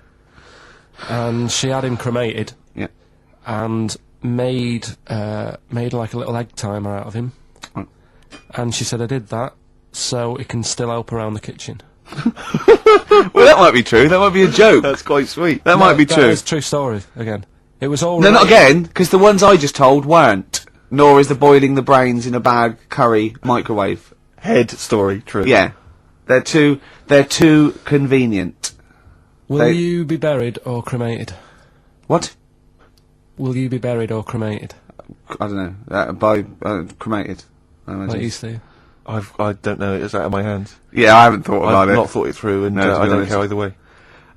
and she had him cremated. Yeah. And made like a little egg timer out of him. Right. And she said, I did that so it can still help around the kitchen. Well, that might be true. That might be a joke. That's quite sweet. That might be That true. is a true story. Again, it was all. No, not again, because the ones I just told weren't. Nor is the boiling the brains in a bag curry microwave. Head story, true. Yeah, they're too convenient. Will you be buried or cremated? What? Will you be buried or cremated? I don't know. Cremated. I imagine. Like you, Steve? I don't know. It's out of my hands. Yeah, I haven't thought about I've it. not thought it through, and No, to I be don't honest. care either way.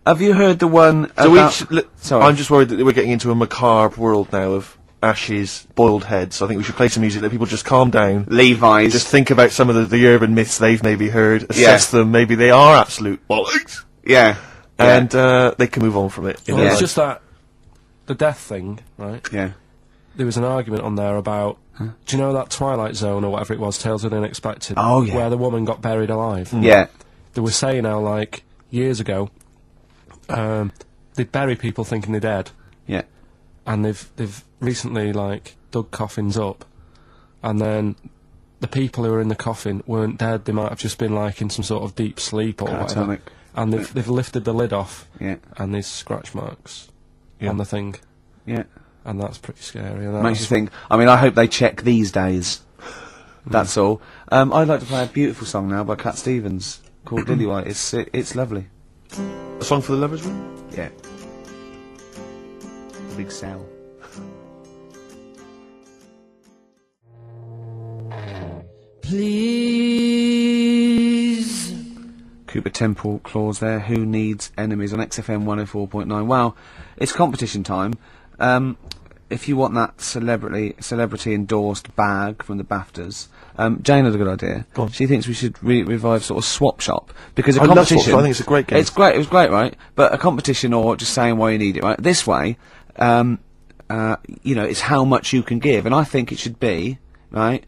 Have you heard the one So about... Sorry. I'm just worried that we're getting into a macabre world now of ashes, boiled heads. I think we should play some music, let people just calm down. Levi's. Just think about some of the urban myths they've maybe heard, assess them, maybe they are absolute bollocks, Yeah. and they can move on from it. Well, it's just that the death thing, right? Yeah. There was an argument on there about, do you know that Twilight Zone or whatever it was, Tales of the Unexpected? Oh, yeah. Where the woman got buried alive. Yeah. They were saying how, like, years ago, they'd bury people thinking they're dead, Yeah. and they've recently, like, dug coffins up, and then the people who were in the coffin weren't dead. They might have just been like in some sort of deep sleep or whatever. And they've lifted the lid off. Yeah. And there's scratch marks on the thing. Yeah. And that's pretty scary. And Makes you think. I mean, I hope they check these days. That's all. I'd like to play a beautiful song now by Cat Stevens called Lillywhite. It's lovely. A song for the lovers' room? Yeah. Big cell. Please. Cooper Temple Claus there. Who Needs Enemies on XFM 104.9. Wow, it's competition time. If you want that celebrity endorsed bag from the BAFTAs, Jane had a good idea. Go on. She thinks we should revive sort of swap shop because a I love competition. Swap Shop. I think it's a great game. It's great. It was great, right? But a competition or just saying why you need it, right? This way, you know, it's how much you can give, and I think it should be right.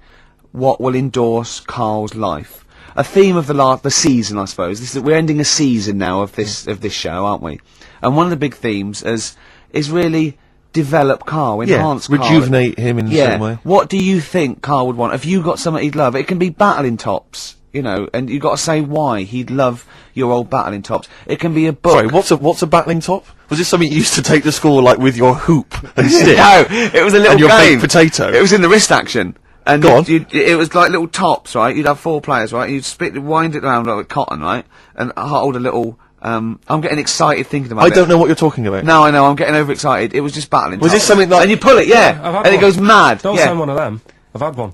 What will endorse Karl's life? A theme of the season, I suppose. We're ending a season now of this show, aren't we? And one of the big themes is really develop Karl, enhance Karl. Rejuvenate him in some way. What do you think Karl would want? Have you got something he'd love? It can be battling tops, you know, and you've got to say why he'd love your old battling tops. It can be a book. Sorry, what's a battling top? Was this something you used to take to school, like with your hoop and stick? No, it was a little and your game. baked potato. It was in the wrist action. And Go on. it was like little tops, right? You'd have 4 players, right? You'd wind it around like with cotton, right? And hold a little. I'm getting excited thinking about it. I don't know what you're talking about. No, I know. I'm getting overexcited. It was just battling. Was tops. this something like? And you pull it, I've had and it one. goes mad. Don't send one of them. I've had one.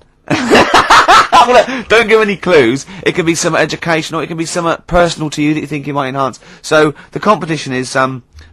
Don't give any clues. It can be some educational. It can be some personal to you that you think you might enhance. So the competition is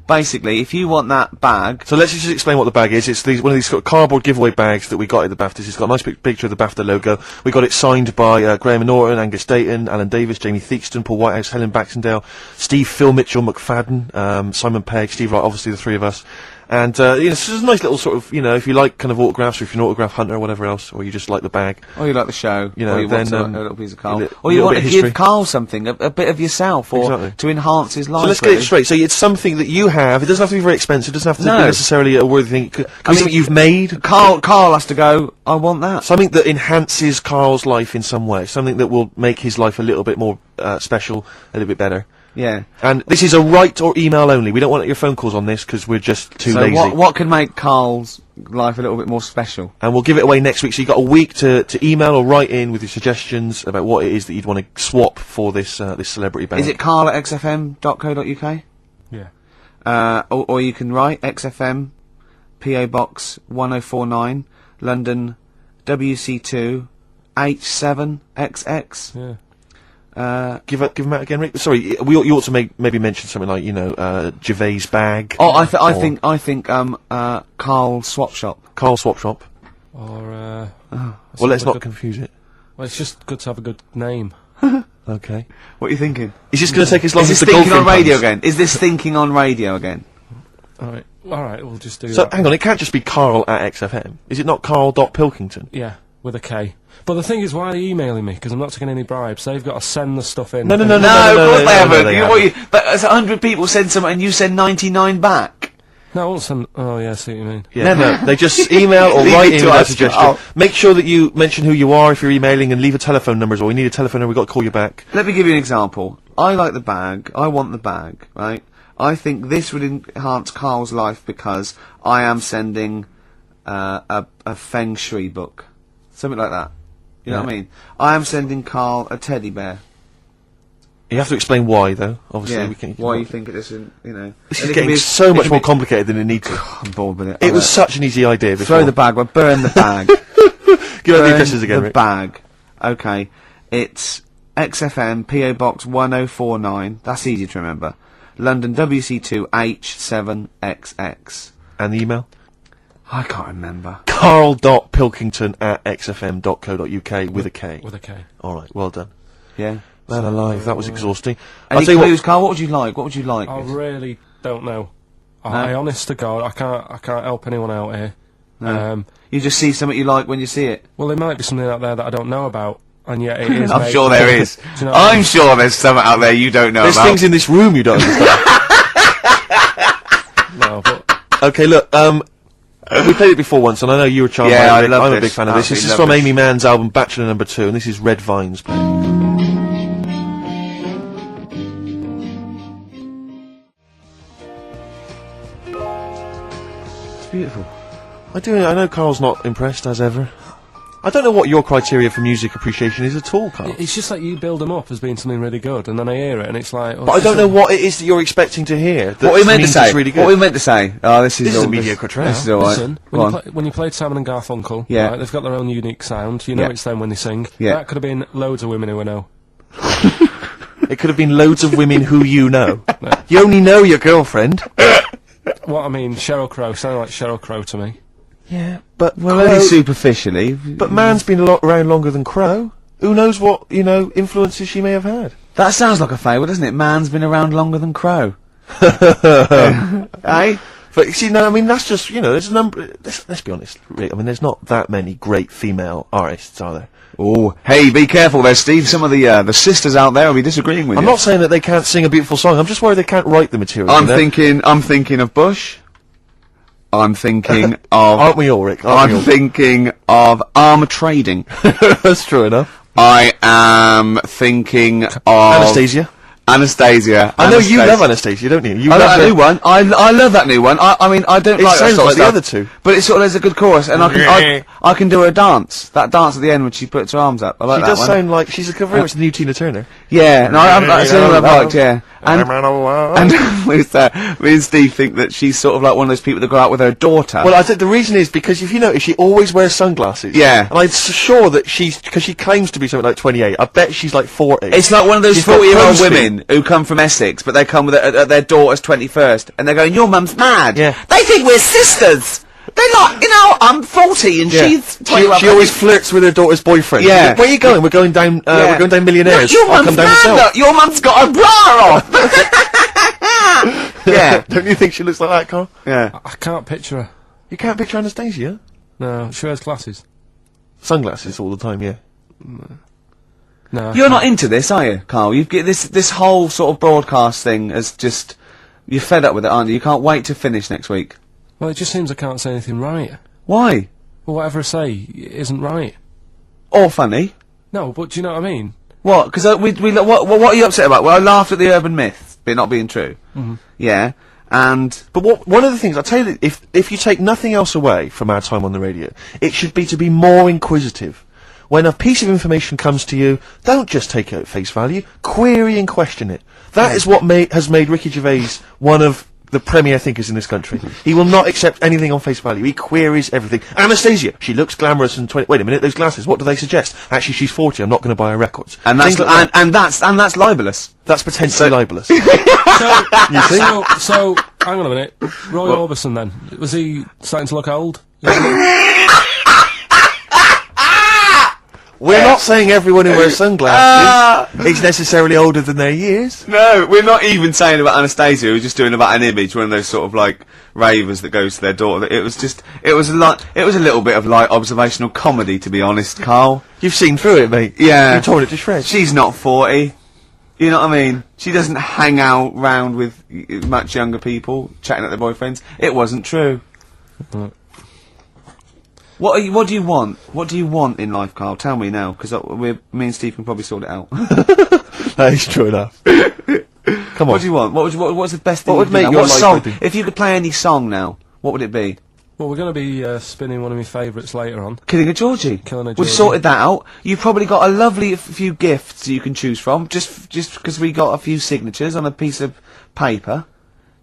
basically if you want that bag. So let's just explain what the bag is. It's one of these sort of cardboard giveaway bags that we got at the BAFTAs. It's got a nice picture of the BAFTA logo. We got it signed by Graham Norton, Angus Dayton, Alan Davis, Jamie Theakston, Paul Whitehouse, Helen Baxendale, Steve, Phil Mitchell, McFadden, Simon Pegg, Steve Wright, obviously the 3 of us. And, you know, it's just a nice little sort of, you know, if you like kind of autographs, or if you're an autograph hunter or whatever else, or you just like the bag. Or you like the show, you know, or you then, want a little piece of Karl. Or you you want bit to of give history. Karl something, a bit of yourself, or to enhance his life. So let's get it straight. So it's something that you have. It doesn't have to be very expensive. It doesn't have to be necessarily a worthy thing. It could be something you've made. Karl has to go, I want that. Something that enhances Karl's life in some way. Something that will make his life a little bit more special, a little bit better. Yeah. And this is a write or email only. We don't want your phone calls on this because we're just too lazy. So what can make Karl's life a little bit more special? And we'll give it away next week. So you've got a week to email or write in with your suggestions about what it is that you'd want to swap for this this celebrity bag. Is it karl@xfm.co.uk? Yeah. Or you can write XFM, PO Box 1049, London, WC2, H7XX. Yeah. Give them out again, Rick. Sorry, you ought to maybe mention something like, you know, Gervais bag. Oh, I think Karl Swap Shop. Karl Swap Shop. Or Well, let's not confuse it. Well, it's just good to have a good name. Okay. What are you thinking? Is this going to take as long Is as this the thinking on golfing radio puns? again? Is this thinking on radio again? All right, we'll just do So that. hang on, it can't just be Karl at XFM. Is it not Karl.Pilkington? Yeah, with a K. But the thing is, why are they emailing me? Because I'm not taking any bribes. They've got to send the stuff in. No, No, of course they haven't. But as 100 people send something and you send 99 back. No, I won't send. Oh yeah, I see what you mean. Yeah, no, they just email or Leave write it in to with a us. suggestion. Oh. Make sure that you mention who you are if you're emailing and leave a telephone number as well. We need a telephone number, we've got to call you back. Let me give you an example. I like the bag. I want the bag, right? I think this would enhance Karl's life because I am sending a Feng Shui book. Something like that. You know what I mean? I am sending Karl a teddy bear. You have to explain why, though. Obviously, we can. Why you think it isn't, you know. This is getting so much more complicated than it needs to. I'm bored with it. It was such an easy idea before. Throw the bag, well, burn the bag. Give out the addresses again, the Rick. bag. Okay. It's XFM, PO Box 1049. That's easy to remember. London, WC2, H7XX. And the email? I can't remember. Karl.Pilkington@xfm.co.uk with a K. With a K. Alright, well done. Yeah. Man alive, that was exhausting. Any clues, Karl? What would you like? What would you like? I really don't know. I honest to God, I can't help anyone out here. No. You just see something you like when you see it. Well, there might be something out there that I don't know about, and yet it is. I'm sure there is. Do you know what I mean? I'm sure there's something out there you don't know There's about. things in this room you don't understand. No, but Okay, look, We played it before once, and I know you were charmed Yeah, by it. I love I'm a this. big fan of this. This is Absolutely from love Amy Mann's album Bachelor No. 2, and this is Red Vines playing. Beautiful. I know Karl's not impressed, as ever. I don't know what your criteria for music appreciation is at all, Karl. It's just like you build them up as being something really good, and then I hear it, and it's like... Oh, But I don't know what it is that you're expecting to hear. What we meant to say? Really good. What we meant to say? Oh, this is a all- mediocre track. This is all right. Listen, Go on. when you played Simon and Garfunkel, Yeah. right, they've got their own unique sound. You know Yeah. it's them when they sing. Yeah. That could have been loads of women who I know. It could have been loads of women who you know. You only know your girlfriend. What I mean, Sheryl Crow sounded like Sheryl Crow to me. Yeah, but Only superficially. But Mann's been around longer than Crow. Who knows what, influences she may have had. That sounds like a fable, doesn't it? Man's been around longer than Crow. Eh? But you see, no, I mean, that's just, there's a number... Let's be honest, Rick, I mean, there's not that many great female artists, are there? Oh, hey, be careful there, Steve. Some of the sisters out there will be disagreeing with I'm you. not saying that they can't sing a beautiful song, I'm just worried they can't write the material. I'm thinking of Bush. I'm thinking of... Aren't we all, Rick? I'm thinking of armour trading. That's true enough. I am thinking of... Anastasia. Anastasia. I know you love Anastasia, don't you? You I love like that her- new one. I love that new one. I mean, I don't It like that sounds sort like of the stuff, other two. but it's sort of, there's a good chorus, and I can do her dance. That dance at the end when she puts her arms up. I like She that does one. sound like she's a cover of the new Tina Turner. Yeah, no, that's the only one I've liked, yeah. And Well, me and Steve think that she's sort of like one of those people that go out with her daughter. I think the reason is because if you notice, she always wears sunglasses. Yeah. And I'm sure that because she claims to be something like 28, I bet she's like 40. It's like one of those She's got 40-year-old crow's feet. women who come from Essex, but they come with their daughter's 21st, and they're going, your mum's mad. Yeah. They think we're sisters. They're like, I'm 40 and Yeah. she's 21. She always flirts with her daughter's boyfriend. Yeah. Where are you going? We're going down. We're going down Millionaires. Your I'll mum's come down mad, myself. look. Your mum's got a bra on. Yeah. Don't you think she looks like that, Karl? Yeah. I can't picture her. You can't picture Anastasia. No, she wears glasses. Sunglasses all the time, yeah. No. You're not into this, are you, Karl? You've get this whole sort of broadcast thing as just... You're fed up with it, aren't you? You can't wait to finish next week. Well, it just seems I can't say anything right. Why? Well, whatever I say isn't right. Or funny. No, but do you know what I mean? What? Because what are you upset about? Well, I laughed at the urban myth, but not being true. Mm-hmm. Yeah, and... But one of the things, I'll tell you, if you take nothing else away from our time on the radio, it should be to be more inquisitive. When a piece of information comes to you, don't just take it at face value, query and question it. That is what has made Ricky Gervais one of the premier thinkers in this country. He will not accept anything on face value. He queries everything. Anastasia, she looks glamorous and wait a minute, those glasses, what do they suggest? Actually, she's 40, I'm not going to buy her records. And that's and that's libelous. That's potentially libelous. So, hang on a minute. Roy Orbison then, was he starting to look old? We're not saying everyone who wears sunglasses is necessarily older than their years. No, we're not even saying about Anastasia. We're just doing about an image, one of those sort of like ravers that goes to their daughter. It was a little bit of like observational comedy, to be honest, Karl. You've seen through it, mate. Yeah. You've torn it to shreds. She's not 40. You know what I mean? She doesn't hang out round with much younger people, chatting at their boyfriends. It wasn't true. What do you want? What do you want in life, Karl? Tell me now, because me and Steve can probably sort it out. That is true enough. Come on. What do you want? What's the best thing? What would you can make do now? your What life song? happy? If you could play any song now, what would it be? Well, we're going to be spinning one of my favourites later on. Killing a Georgie. Killing a We've Georgie. sorted that out. You've probably got a lovely few gifts you can choose from, just because we got a few signatures on a piece of paper.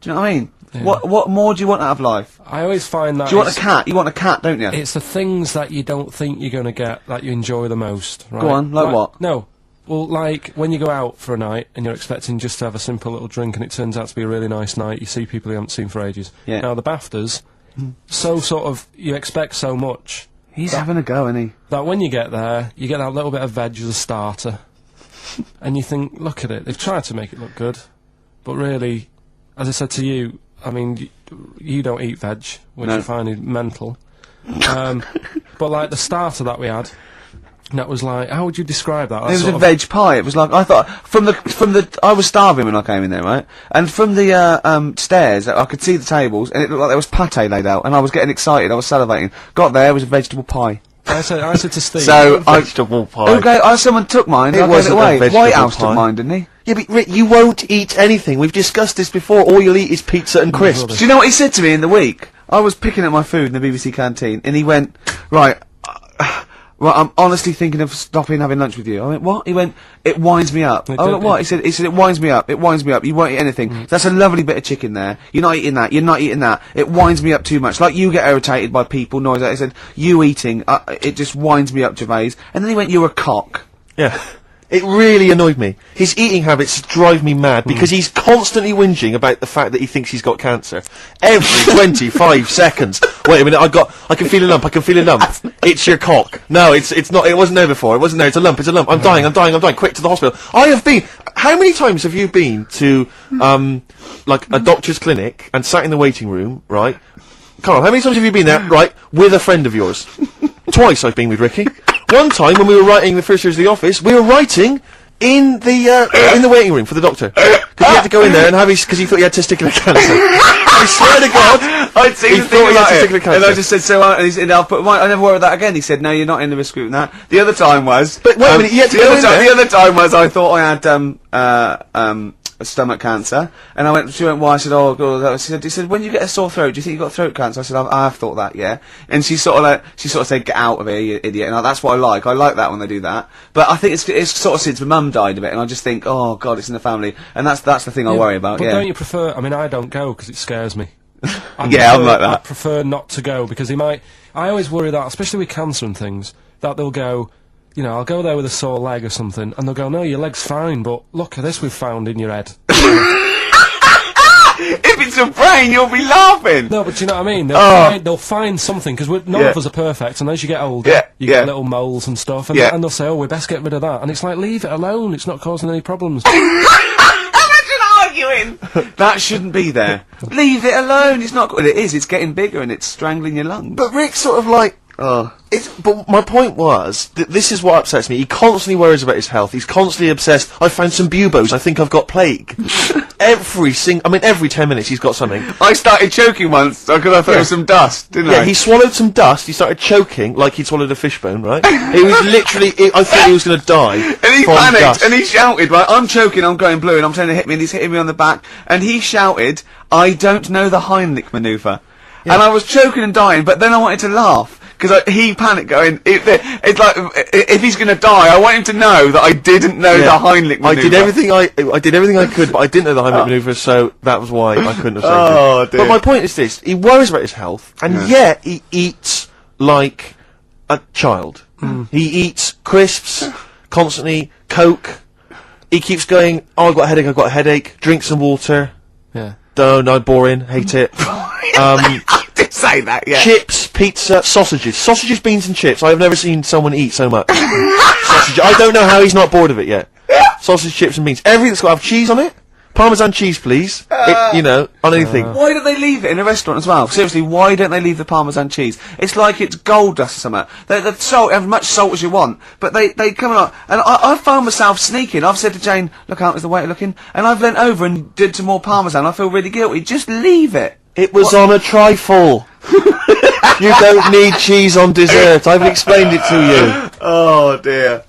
Do you know what I mean? Yeah. What more do you want out of life? I always find that Do you want a cat? You want a cat, don't you? it's the things that you don't think you're going to get that you enjoy the most, right? Go on, like what? No. Well, like, when you go out for a night and you're expecting just to have a simple little drink and it turns out to be a really nice night, you see people you haven't seen for ages. Yeah. Now, the BAFTAs, so sort of, you expect so much, He's having a go, isn't he? that when you get there, you get that little bit of veg as a starter, and you think, look at it, they've tried to make it look good, but really, as I said to you, I mean, you don't eat veg, which No. I find is mental. But like the starter that we had, And that was like, how would you describe that? It was a veg pie. It was like, I thought, I was starving when I came in there, right? And from the, stairs, I could see the tables, and it looked like there was pate laid out, and I was getting excited, I was salivating. Got there, it was a vegetable pie. I said to Steve. So, vegetable pie. Okay, someone took mine, I gave it away. White House took mine, didn't he? Yeah, but Rick, you won't eat anything. We've discussed this before. All you'll eat is pizza and crisps. Do you know what he said to me in the week? I was picking up my food in the BBC canteen, and he went, right, I'm honestly thinking of stopping having lunch with you. I went, what? He went, it winds me up. I went, what? He said, it winds me up. It winds me up. You won't eat anything. That's a lovely bit of chicken there. You're not eating that. You're not eating that. It winds me up too much. Like you get irritated by people, noise. He said, you eating, it just winds me up, Gervais. And then he went, you're a cock. Yeah. It really annoyed me. His eating habits drive me mad because he's constantly whinging about the fact that he thinks he's got cancer. Every 25 seconds. Wait a minute, I can feel a lump, It's your cock. No, it's not, it wasn't there before, it wasn't there, it's a lump. I'm dying, quick to the hospital. How many times have you been to, like a doctor's clinic and sat in the waiting room, right? Karl, how many times have you been there, right, with a friend of yours? Twice I've been with Ricky. One time when we were writing the first years of the office, we were writing in the waiting room for the doctor. Because he had to go in there and have because he thought he had testicular cancer. I swear to God, I'd seen the thing about it, cancer. and I just said, so, and he said, I never worry about that again. He said, no, you're not in the risk group in that. The other time was... But wait a minute, you had to go in there. The other time was, I thought I had, stomach cancer, and she went, why? I said, oh, God. He said, when you get a sore throat, do you think you got throat cancer? I said, I've thought that, yeah. And she sort of said, get out of here, you idiot. And that's what I like that when they do that. But I think it's sort of since my mum died of it, and I just think, oh, God, it's in the family. And that's the thing I worry about, but yeah. Don't you prefer, I mean, I don't go because it scares me. I'm like that. I prefer not to go because I always worry that, especially with cancer and things, that they'll go, you know, I'll go there with a sore leg or something, and they'll go, no, your leg's fine, but look at this we've found in your head. If it's a brain, you'll be laughing. No, but do you know what I mean? They'll find something, because none of us are perfect, and as you get older, you get little moles and stuff, and they'll say, oh, we best get rid of that. And it's like, leave it alone, it's not causing any problems. Imagine arguing! That shouldn't be there. Leave it alone, it's not... Well, it is, it's getting bigger and it's strangling your lungs. But Rick's sort of like... But my point was, this is what upsets me. He constantly worries about his health. He's constantly obsessed. I found some buboes. I think I've got plague. Every 10 minutes he's got something. I started choking once because I thought it was some dust, didn't I? Yeah, he swallowed some dust. He started choking like he'd swallowed a fishbone, right? He was literally... I thought he was going to die. And he panicked dust. And he shouted, right, I'm choking, I'm going blue, and I'm trying to hit me, and he's hitting me on the back. And he shouted, I don't know the Heimlich manoeuvre. Yeah. And I was choking and dying, but then I wanted to laugh. Because he panicked, going, it's like, if he's going to die, I want him to know that I didn't know the Heimlich manoeuvre. I did everything I could, but I didn't know the Heimlich manoeuvre, so that was why I couldn't have saved him. But my point is this, he worries about his health, and yet he eats like a child. He eats crisps, constantly, Coke. He keeps going, oh, I've got a headache, drink some water. Yeah. No, boring, hate it. Say that, yeah. Chips, pizza, sausages, beans and chips. I have never seen someone eat so much. Sausage. I don't know how he's not bored of it yet. Sausage, chips and beans. Everything that's got to have cheese on it. Parmesan cheese, please. On anything. Why don't they leave it in a restaurant as well? Seriously, why don't they leave the Parmesan cheese? It's like it's gold dust or something. The salt, as much salt as you want, but they come along, and I found myself sneaking. I've said to Jane, look out, is the waiter looking? And I've leant over and did some more Parmesan. I feel really guilty. Just leave it. It was on a trifle. You don't need cheese on dessert. I've explained it to you. Oh dear.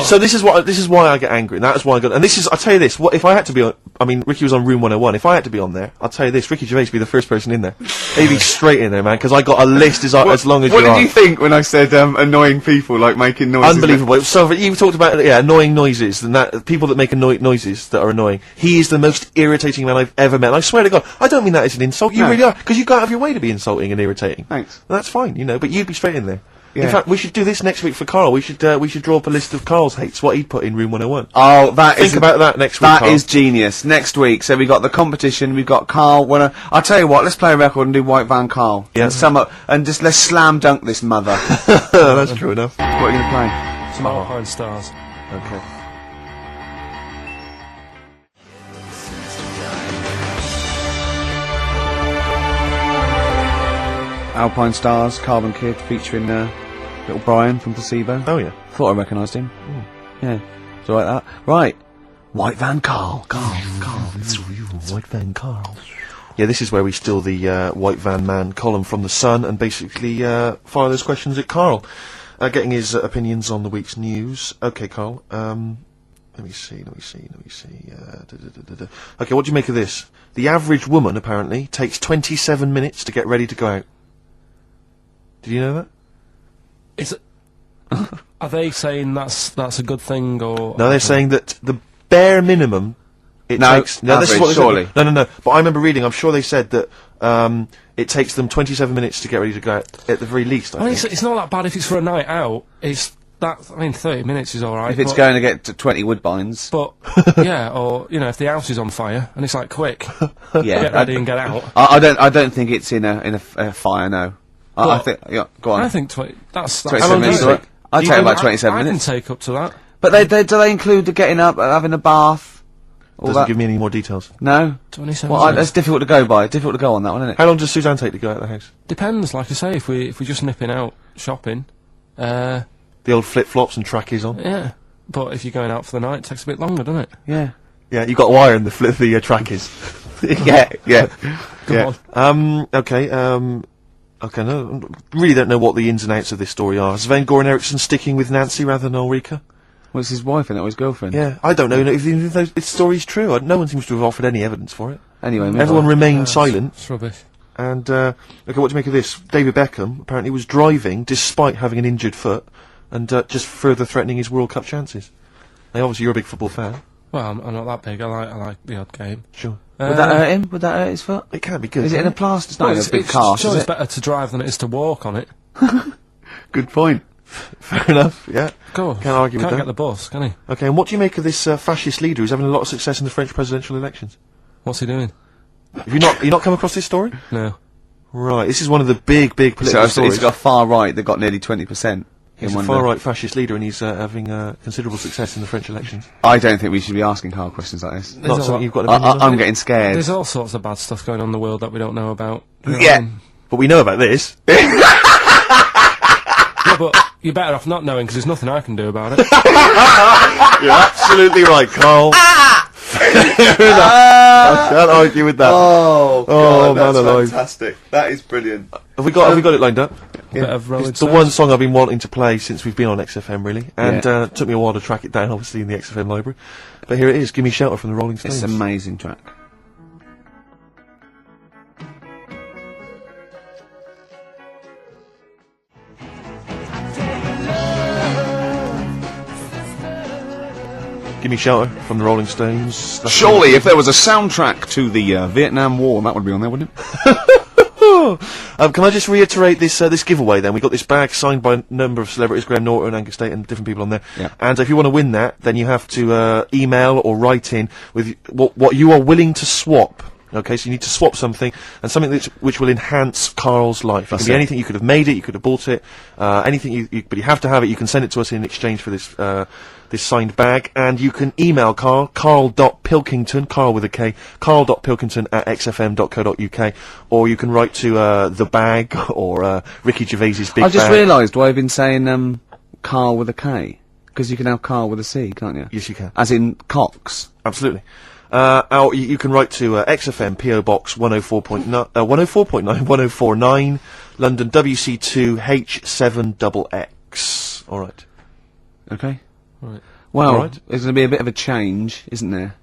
So this is why I get angry, and that is why I got. And this is, I'll tell you this. What if I had to be on? I mean, Ricky was on Room 101. If I had to be on there, I'll tell you this. Ricky Gervais would be the first person in there. He'd be straight in there, man, because I got a list as long as you are. What did you think when I said annoying people, like making noises? Unbelievable. So you talked about annoying noises, and that people that make noises that are annoying. He is the most irritating man I've ever met. And I swear to God, I don't mean that as an insult. You really are, because you go out of your way to be insulting and irritating. Thanks. And that's fine, but you'd be straight in there. Yeah. In fact, we should do this next week for Karl. We should draw up a list of Karl's hates, what he'd put in Room 101. Oh, Think about that next week, That Karl. is genius. Next week, so we got the competition, we've got Karl. I'll tell you what, let's play a record and do White Van Karl. Yeah. And just let's slam dunk this mother. That's true enough. What are you going to play? Some Alpine Stars. Okay. Alpine Stars, Carbon Kid, featuring Little Brian from Placebo. Oh, yeah. Thought I recognised him. Yeah. So like that. Right. White Van Karl. Karl. It's real. White Van Karl. Yeah, this is where we steal the White Van Man column from The Sun and basically fire those questions at Karl, getting his opinions on the week's news. Okay, Karl. Let me see. Okay, what do you make of this? The average woman, apparently, takes 27 minutes to get ready to go out. Did you know that? Are they saying that's a good thing, or... No, they're saying that the bare minimum... It takes... No, this is what they surely. said. No. But I remember reading, I'm sure they said that it takes them 27 minutes to get ready to go out, at the very least, I think. It's not that bad if it's for a night out. It's... That, I mean, 30 minutes is alright. If it's going to get to 20 Woodbines. But, yeah, or, you know, if the house is on fire, and it's like, quick, get ready and get out. I don't think it's in a fire, no. I think, yeah, go on. I think that's 27 minutes, amazing. I'd take about 27 minutes. I can take up to that. But do they include the getting up, having a bath? Doesn't give me any more details. No? 27 Well, minutes. that's difficult to go by. Difficult to go on that one, isn't it? How long does Suzanne take to go out of the house? Depends, like I say, if we're just nipping out shopping, The old flip-flops and trackies on? yeah. But if you're going out for the night, it takes a bit longer, doesn't it? Yeah. Yeah, you got wire in the trackies. yeah. Come on. Okay, no, really don't know what the ins and outs of this story are. Is Sven Goran Eriksson sticking with Nancy rather than Ulrika? Well, it's his wife and not his girlfriend. Yeah, I don't know if this story's true. No one seems to have offered any evidence for it. Anyway, Everyone remained silent. It's rubbish. And, okay, what do you make of this? David Beckham apparently was driving despite having an injured foot and just further threatening his World Cup chances. Now, obviously, you're a big football fan. Well, I'm not that big. I like the odd game. Sure. Would that hurt him? Would that hurt his foot? It can't be good. Is it in a plaster? It's not in a big cast, Sure, is it's it? better to drive than it is to walk on it. Good point. Fair enough, yeah. Go on. Can't argue with Can't that. get the bus, can he? Okay, and what do you make of this fascist leader who's having a lot of success in the French presidential elections? What's he doing? Have you not come across this story? No. Right, this is one of the big political So stories. he's got a far right that got nearly 20%. He's a far-right fascist leader and he's having considerable success in the French elections. I don't think we should be asking Karl questions like this. Not something you've got an opinion on? I'm getting scared. There's all sorts of bad stuff going on in the world that we don't know about. Yeah. But we know about this. Yeah, but you're better off not knowing because there's nothing I can do about it. You're absolutely right, Karl. Fair enough. I can't argue with that. Oh, God, man alive. fantastic. That is brilliant. Have we got it lined up? A bit of Rolling It's the Stones. one song I've been wanting to play since we've been on XFM, really. And Yeah. it took me a while to track it down, obviously, in the XFM library. But here it is, Give Me Shelter from the Rolling Stones. It's an amazing track. Give Me Shelter from the Rolling Stones. That's Surely, if there was a soundtrack to the Vietnam War, that would be on there, wouldn't it? Can I just reiterate this this giveaway then? We got this bag signed by a number of celebrities, Graham Norton, Angus Tate and different people on there. Yeah. And if you want to win that, then you have to email or write in with what you are willing to swap. Okay, so you need to swap something, and something which will enhance Karl's life. It can be anything. You could have made it, you could have bought it, anything, but you have to have it. You can send it to us in exchange for this this signed bag, and you can email Karl, Karl.Pilkington, Karl with a K, Karl.Pilkington@xfm.co.uk, or you can write to The Bag, or Ricky Gervais's Big Bag. I just realised why I've been saying Karl with a K, because you can have Karl with a C, can't you? Yes, you can. As in Cox. Absolutely. Or you can write to XFM PO Box 104.9, London WC2 H7XX. All right. Okay. Right. Well, Alright. there's going to be a bit of a change, isn't there?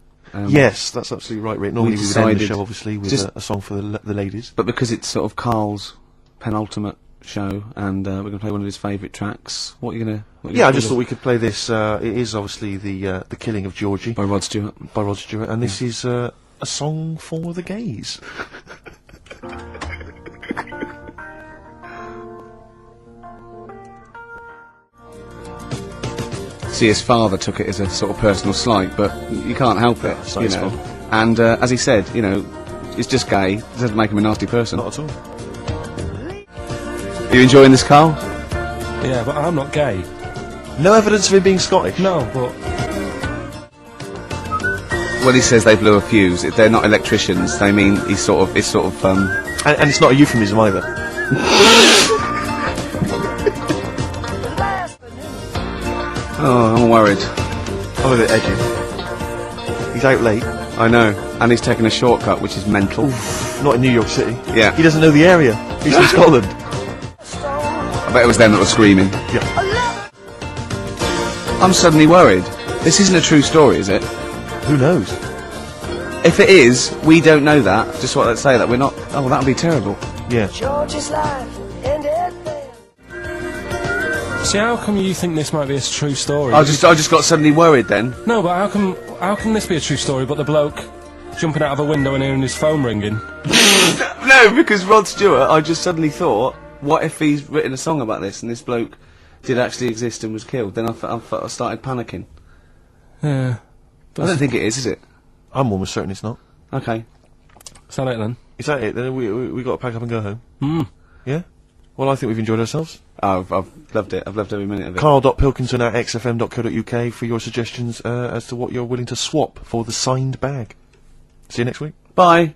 Yes, that's absolutely right, Rick. Normally we would end the decided show, obviously, with just- a song for the ladies. But because it's sort of Karl's penultimate show, and we're going to play one of his favourite tracks, what are you going to... Yeah, I just thought we could play this. It is obviously the Killing of Georgie By Rod Stewart. by Rod Stewart, and this is a song for the gays. See, his father took it as a sort of personal slight, but you can't help it, it's not you his know. fault. And as he said, you know, it's just gay. It doesn't make him a nasty person. Not at all. Are you enjoying this, Karl? Yeah, but I'm not gay. No evidence of him being Scottish. No, but When he says they blew a fuse, they're not electricians. They mean it's sort of And it's not a euphemism either. Oh, I'm worried. I'm a bit edgy. He's out late. I know. And he's taking a shortcut, which is mental. Not in New York City. Yeah. He doesn't know the area. He's from Scotland. I bet it was them that were screaming. Yeah. I'm suddenly worried. This isn't a true story, is it? Who knows? If it is, we don't know that. Just what let's say that we're not. Oh, well, that would be terrible. Yeah. George's life ended there. See, how come you think this might be a true story? I just got suddenly worried then. No, but how can this be a true story, but the bloke jumping out of a window and hearing his phone ringing? No, because Rod Stewart, I just suddenly thought, what if he's written a song about this and this bloke did actually exist and was killed? Then I started panicking. Yeah. I don't think it is it? I'm almost certain it's not. Okay. Is that it then? Is that it? Then we got to pack up and go home. Hmm. Yeah? Well, I think we've enjoyed ourselves. Oh, I've loved it. I've loved every minute of it. Karl.pilkinson@xfm.co.uk for your suggestions as to what you're willing to swap for the signed bag. See you next week. Bye.